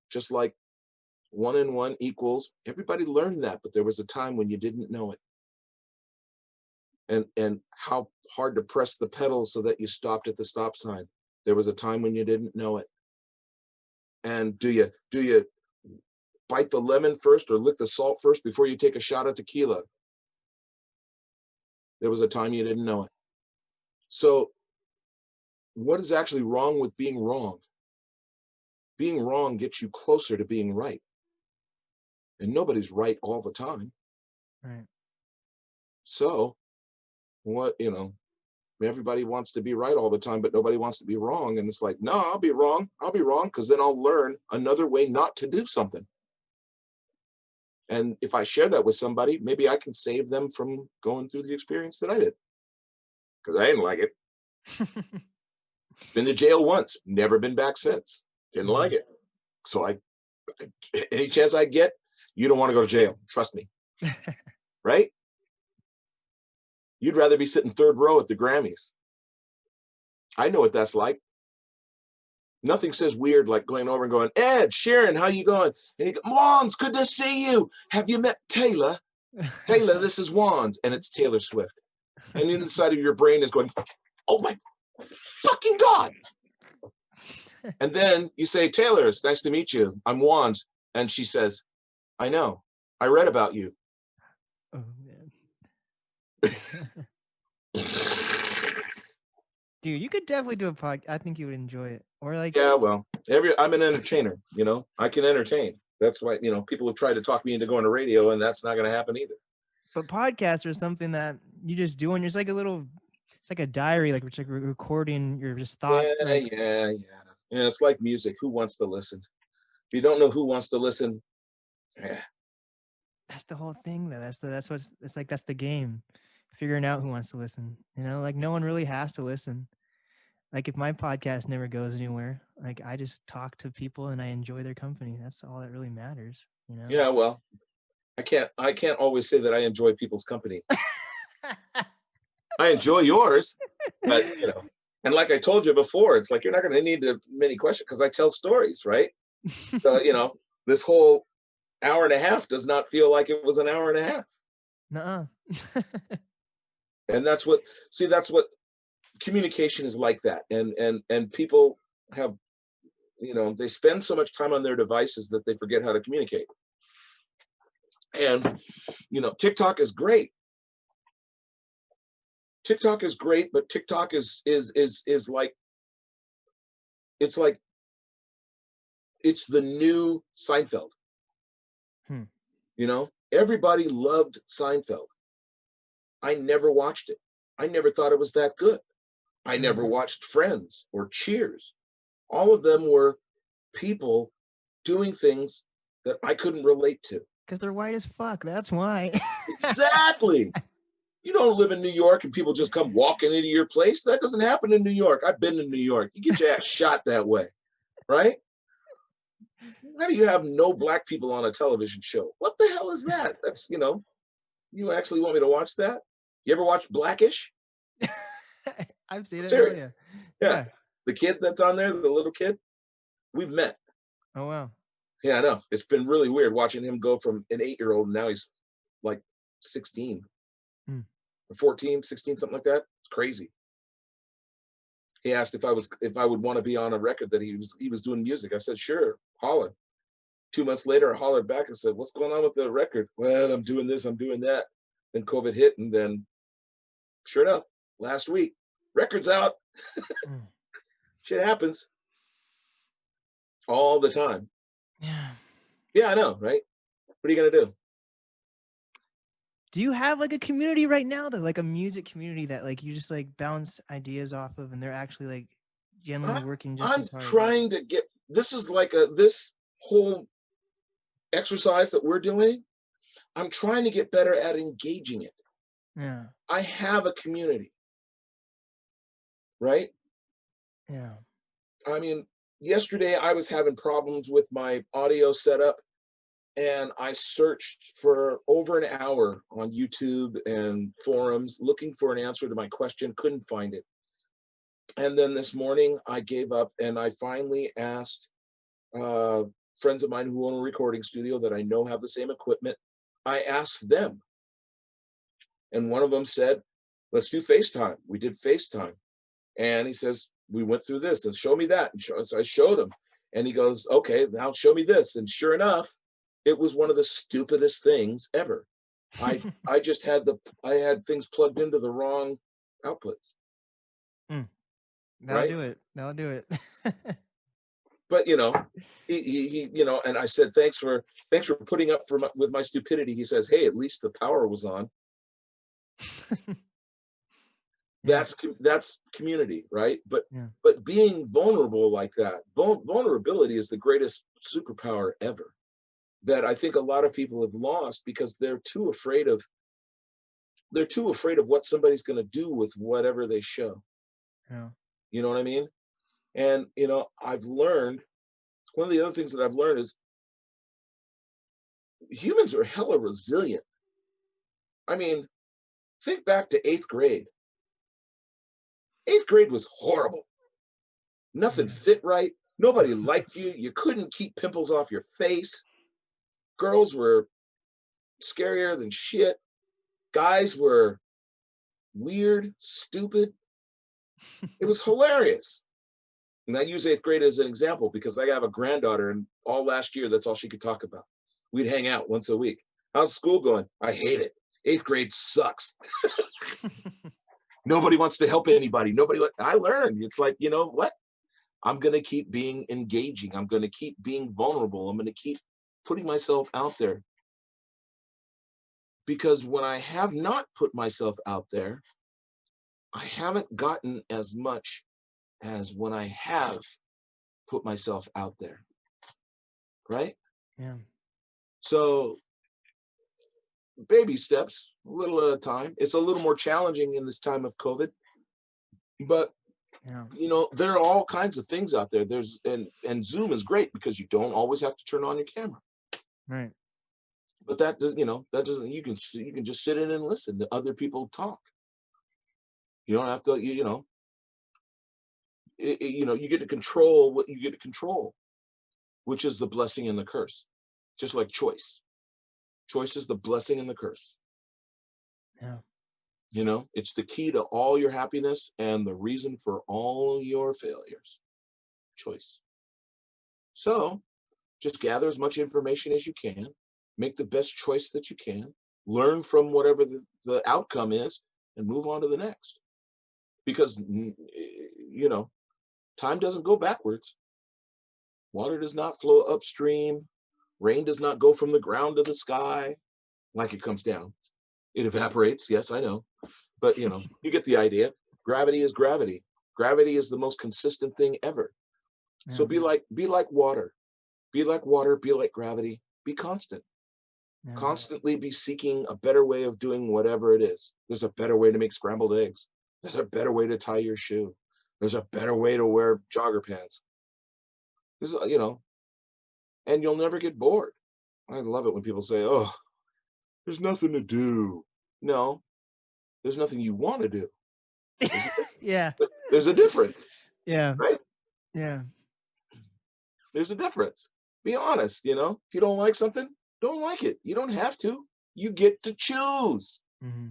just like 1 and 1 equals, everybody learned that, but there was a time when you didn't know it. And how hard to press the pedal so that you stopped at the stop sign. There was a time when you didn't know it. And do you bite the lemon first or lick the salt first before you take a shot of tequila? There was a time you didn't know it. So what is actually wrong with being wrong? Being wrong gets you closer to being right. And nobody's right all the time. Right. So what, everybody wants to be right all the time, but nobody wants to be wrong. And it's like, no, I'll be wrong, because then I'll learn another way not to do something. And if I share that with somebody, maybe I can save them from going through the experience that I did. Because I didn't like it. Been to jail once, never been back since. Didn't like it. So any chance I get, you don't want to go to jail. Trust me. Right? You'd rather be sitting third row at the Grammys. I know what that's like. Nothing says weird like going over and going, "Ed, Sharon, how you going?" And he goes, "Wanz, good to see you. Have you met Taylor?" "Taylor, this is Wanz." And it's Taylor Swift. And inside of your brain is going, "Oh my fucking God." And then you say, "Taylor, it's nice to meet you. I'm Wanz." And she says, "I know. I read about you." Oh, man. Dude, you could definitely do a podcast. I think you would enjoy it. Or like, yeah, well, I'm an entertainer, I can entertain. That's why, people have tried to talk me into going to radio, and that's not going to happen either. But podcasts are something that you just do, and it's like a diary, like it's like recording your just thoughts. Yeah. It's like music. Who wants to listen? If you don't know who wants to listen, yeah. That's the whole thing, though. That's what's it's like. That's the game, figuring out who wants to listen. Like no one really has to listen. Like if my podcast never goes anywhere, like I just talk to people and I enjoy their company. That's all that really matters, you know? Yeah, well, I can't always say that I enjoy people's company. I enjoy yours, but and like I told you before, it's like you're not going to need many questions because I tell stories, right? So this whole hour and a half does not feel like it was an hour and a half, Nuh-uh. and that's what communication is like that, and people have they spend so much time on their devices that they forget how to communicate. And TikTok is great. TikTok is great, but TikTok is like it's like it's the new Seinfeld. Hmm. Everybody loved Seinfeld. I never watched it. I never thought it was that good. I never watched Friends or Cheers. All of them were people doing things that I couldn't relate to. Because they're white as fuck. That's why. Exactly. You don't live in New York and people just come walking into your place. That doesn't happen in New York. I've been to New York. You get your ass shot that way, right? How do you have no black people on a television show? What the hell is that? That's, you actually want me to watch that? You ever watch Blackish? I've seen it. Serious. Hell Yeah. yeah. The kid that's on there, the little kid, we've met. Oh, wow. Yeah, I know. It's been really weird watching him go from an 8-year-old, and now he's like 16, 14, 16, something like that. It's crazy. He asked if I would want to be on a record that he was doing music. I said, sure, holler. 2 months later, I hollered back and said, what's going on with the record? Well, I'm doing this, I'm doing that. Then COVID hit, and then sure enough, last week, record's out. Shit happens all the time. Yeah. Yeah, I know, right? What are you gonna do? Do you have like a community right now though, like a music community that like you just like bounce ideas off of, and they're actually like genuinely working just I'm as hard? trying to get. This is like this whole exercise that we're doing. I'm trying to get better at engaging it. Yeah. I have a community, right? Yeah. I mean, yesterday I was having problems with my audio setup, and I searched for over an hour on YouTube and forums looking for an answer to my question, couldn't find it. And then this morning I gave up, and I finally asked friends of mine who own a recording studio that I know have the same equipment. I asked them, and one of them said, let's do FaceTime. We did FaceTime. And he says, we went through this and show me that. And so I showed him, and he goes, okay, now show me this. And sure enough, it was one of the stupidest things ever. I just had things plugged into the wrong outputs. That'll do it. That'll do it. But he and I said, thanks for putting up with my stupidity. He says, hey, at least the power was on. That's community, right? But being vulnerable like that, vulnerability is the greatest superpower ever, that I think a lot of people have lost because they're too afraid of what somebody's going to do with whatever they show. Yeah. You know what I mean? And I've learned, one of the other things that I've learned is humans are hella resilient. I mean, think back to 8th grade. 8th grade was horrible. Nothing fit right. Nobody liked you. You couldn't keep pimples off your face. Girls were scarier than shit. Guys were weird, stupid. It was hilarious. And I use 8th grade as an example because I have a granddaughter, and all last year, that's all she could talk about. We'd hang out once a week. How's school going? I hate it. 8th grade sucks. Nobody wants to help anybody. I learned. It's like, you know what? I'm going to keep being engaging. I'm going to keep being vulnerable. I'm going to keep putting myself out there. Because when I have not put myself out there, I haven't gotten as much as when I have put myself out there. Right? Yeah. So baby steps, a little at a time. It's a little more challenging in this time of COVID, but Yeah. There are all kinds of things out there. And Zoom is great because you don't always have to turn on your camera. Right. But that does, that doesn't, you can just sit in and listen to other people talk. You don't have to, you get to control what you get to control, which is the blessing and the curse. Just like choice. Choice is the blessing and the curse. Yeah. It's the key to all your happiness and the reason for all your failures. Choice. So just gather as much information as you can, make the best choice that you can, learn from whatever the outcome is, and move on to the next. Because, time doesn't go backwards. Water does not flow upstream. Rain does not go from the ground to the sky like it comes down. It evaporates. Yes, I know. But, you get the idea. Gravity is gravity. Gravity is the most consistent thing ever. Yeah. So be like water. Be like water, be like gravity, be constant. Yeah. Constantly be seeking a better way of doing whatever it is. There's a better way to make scrambled eggs. There's a better way to tie your shoe. There's a better way to wear jogger pants. There's, and you'll never get bored. I love it when people say, oh, there's nothing to do. No, there's nothing you want to do. Yeah. There's a difference, Yeah. right? Yeah. There's a difference. Be honest, if you don't like something, don't like it. You don't have to. You get to choose. Mm-hmm.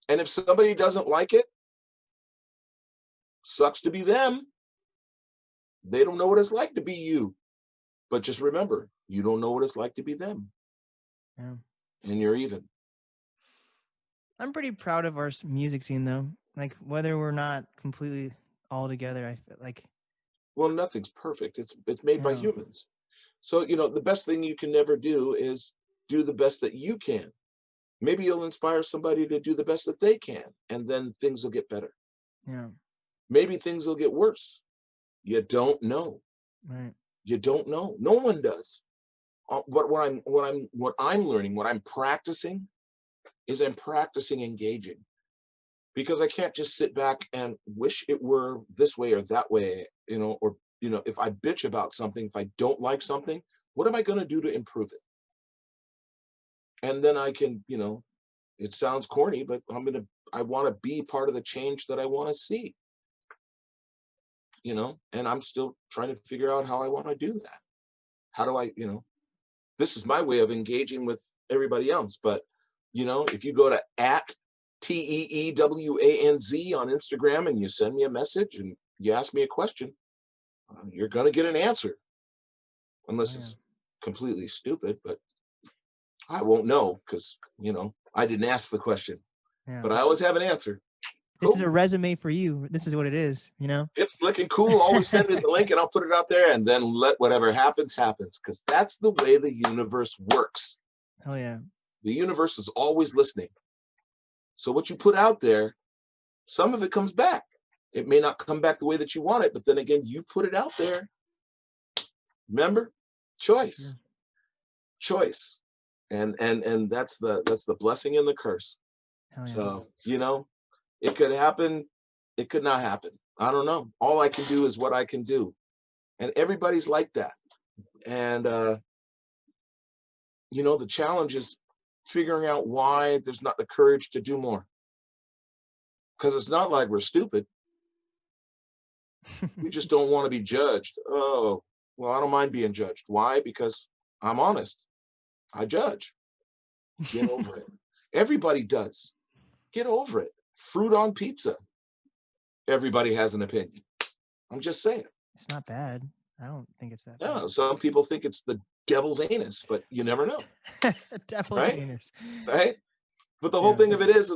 And if somebody doesn't like it, sucks to be them. They don't know what it's like to be you. But just remember, you don't know what it's like to be them. Yeah. And you're even. I'm pretty proud of our music scene, though. Like, whether we're not completely all together, I feel like. Well, nothing's perfect. It's made by humans. So, the best thing you can never do is do the best that you can. Maybe you'll inspire somebody to do the best that they can, and then things will get better. Yeah. Maybe things will get worse. You don't know. Right. You don't know. No one does. What I'm learning, what I'm practicing, is I'm practicing engaging, because I can't just sit back and wish it were this way or that way, or if I bitch about something, if I don't like something, what am I going to do to improve it? And then I can, it sounds corny, but I want to be part of the change that I want to see, and I'm still trying to figure out how I want to do that. How do I, this is my way of engaging with everybody else. But, if you go to @TEEWANZ on Instagram and you send me a message and you ask me a question, you're going to get an answer, unless it's completely stupid, but I won't know because, I didn't ask the question, but I always have an answer. This is a resume for you. This is what it is, It's looking cool. Always send me the link and I'll put it out there, and then let whatever happens, happens. Because that's the way the universe works. Hell yeah. The universe is always listening. So what you put out there, some of it comes back. It may not come back the way that you want it, but then again, you put it out there. Remember? Choice. Yeah. Choice. And that's the blessing and the curse. Hell yeah. So, it could happen. It could not happen. I don't know. All I can do is what I can do. And everybody's like that. And, the challenge is figuring out why there's not the courage to do more. Because it's not like we're stupid. We just don't want to be judged. Oh, well, I don't mind being judged. Why? Because I'm honest. I judge. Get over it. Everybody does. Get over it. Fruit on pizza. Everybody has an opinion. I'm just saying. It's not bad. I don't think it's that bad. No, some people think it's the devil's anus, but you never know. Devil's anus. Right? But the whole thing of it is,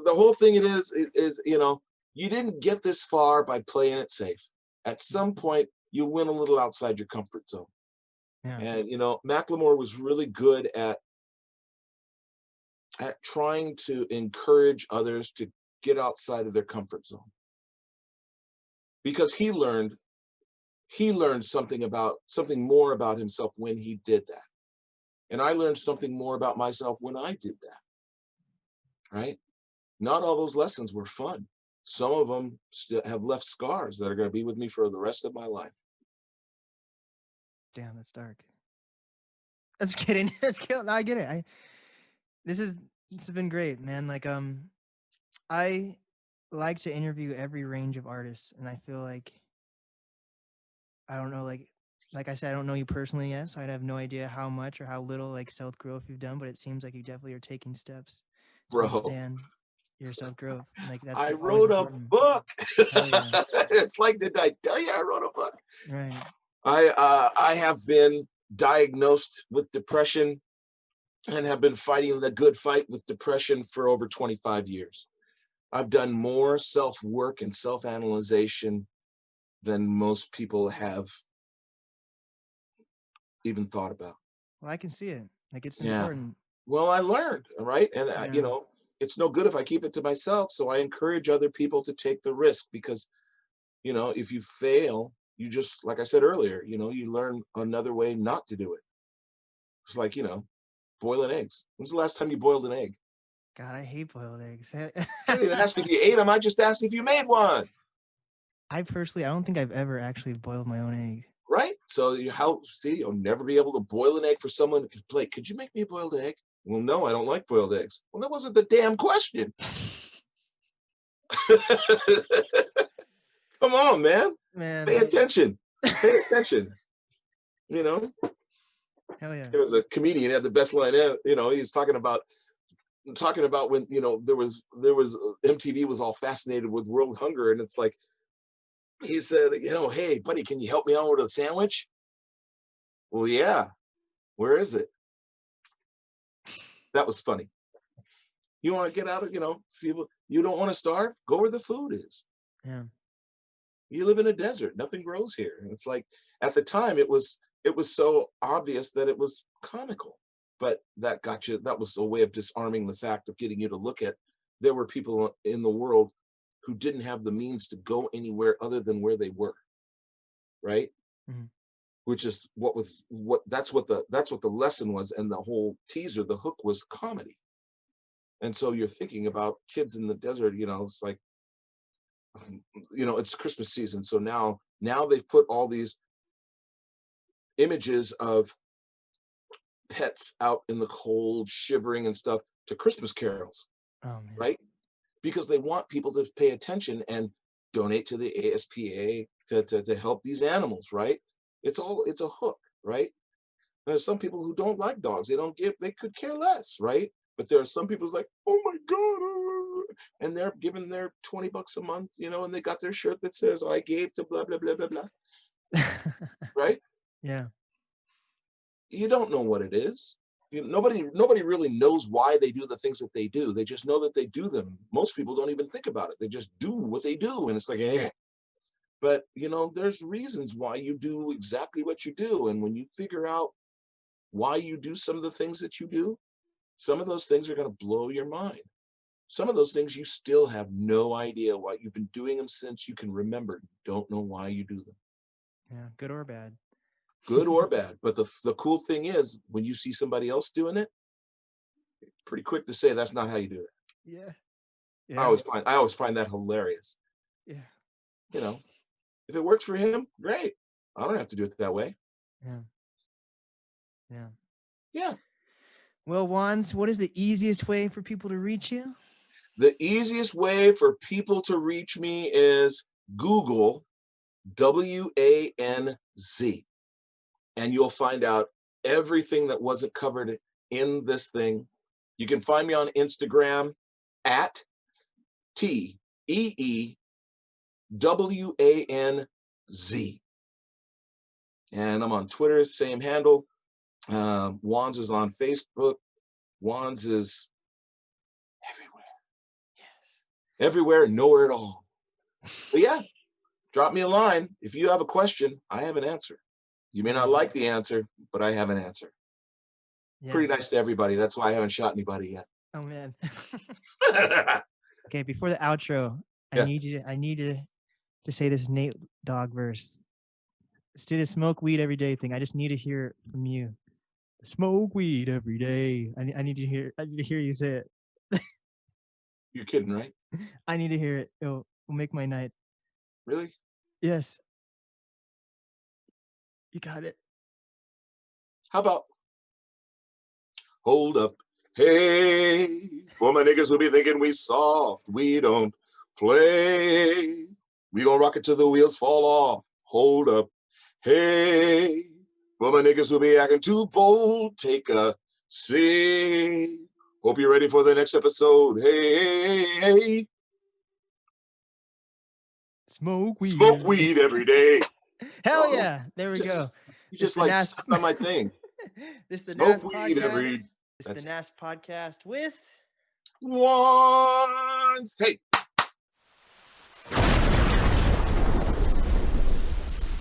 you didn't get this far by playing it safe. At some point, you went a little outside your comfort zone. Yeah. And, Macklemore was really good at trying to encourage others to get outside of their comfort zone. Because he learned something more about himself when he did that. And I learned something more about myself when I did that. Right? Not all those lessons were fun. some of them still have left scars that are going to be with me for the rest of my life. Damn, that's dark. That's kidding. That's kidding. No, I get it. This has been great, man. Like I like to interview every range of artists, and I feel like I don't know, like I said, I don't know you personally yet, so I'd have no idea how much or how little like self growth you've done, but it seems like you definitely are taking steps to Bro, understand your self growth. Like I that's always wrote a important. book. Hell yeah. It's like, did I tell you I wrote a book? Right. I have been diagnosed with depression and have been fighting the good fight with depression for over 25 years. I've done more self-work and self-analyzation than most people have even thought about. Well, I can see it. Like it's Yeah. important. Well, I learned, right? And you Yeah. know, it's no good if I keep it to myself. So I encourage other people to take the risk because, you know, if you fail, you just, like I said earlier, you know, you learn another way not to do it. It's like, you know, boiling eggs. When's the last time you boiled an egg? God, I hate boiled eggs. I didn't even ask if you ate them. I just asked if you made one. I personally, I don't think I've ever actually boiled my own egg. Right? So you'll never be able to boil an egg for someone to play. Could you make me a boiled egg? Well, no, I don't like boiled eggs. Well, that wasn't the damn question. Come on, man. Man, Pay attention. Pay attention. You know, hell yeah. there was a comedian had the best line. You know, he's talking about when, you know, there was MTV was all fascinated with world hunger, and it's like he said, you know, hey buddy, can you help me out with a sandwich? Well, yeah. Where is it? That was funny. You want to get out of, you know, people, you don't want to starve? Go where the food is. Yeah. You live in a desert. Nothing grows here. And it's like at the time it was so obvious that it was comical. But that got you, that was a way of disarming the fact of getting you to look at there were people in the world who didn't have the means to go anywhere other than where they were. Right? Mhm. Which is that's what the lesson was, and the whole teaser, the hook was comedy. And so you're thinking about kids in the desert, you know, it's like, you know, it's Christmas season. So now they've put all these images of pets out in the cold, shivering and stuff to Christmas carols, Oh man. right? Because they want people to pay attention and donate to the ASPA to help these animals, right? It's a hook, right? There's some people who don't like dogs. They could care less, right? But there are some people who's like, oh my God. And they're giving their $20 a month, you know, and they got their shirt that says, I gave to blah, blah, blah, blah, blah. Right? Yeah. You don't know what it is. Nobody really knows why they do the things that they do. They just know that they do them. Most people don't even think about it. They just do what they do. And it's like, eh. But, you know, there's reasons why you do exactly what you do. And when you figure out why you do some of the things that you do, some of those things are going to blow your mind. Some of those things you still have no idea why. You've been doing them since you can remember. Don't know why you do them. Yeah, good or bad. Good or bad. But the cool thing is when you see somebody else doing it, pretty quick to say that's not how you do it. Yeah. I always find that hilarious. Yeah. You know, if it works for him, great. I don't have to do it that way. Yeah. Yeah. Yeah. Well, Wanz, what is the easiest way for people to reach you? The easiest way for people to reach me is Google WANZ, and you'll find out everything that wasn't covered in this thing. You can find me on Instagram at TEEWANZ. And I'm on Twitter, same handle. Wanz is on Facebook. Wanz is everywhere. Yes. Everywhere, nowhere at all. But yeah, drop me a line. If you have a question, I have an answer. You may not like the answer, but I have an answer. Yes. Pretty nice to everybody. That's why I haven't shot anybody yet. Oh man. Okay, before the outro, I Yeah. need you to say this Nate Dogg verse. Let's do the smoke weed every day thing. I just need to hear it from you. Smoke weed every day. I need to hear you say it. You're kidding, right? I need to hear it. will make my night. Really? Yes. You got it. How about hold up? Hey, for my niggas who be thinking we soft, we don't play. We gonna rock it till the wheels fall off. Hold up. Hey, for my niggas who be acting too bold, take a seat. Hope you're ready for the next episode. Hey, Smoke weed. smoke weed every day. Hell Oh, yeah. There we go. You It's just the like NAST. stepped on my thing. This is the Smoke NAST weed every. podcast. It's the NAST podcast with Wanz. Hey.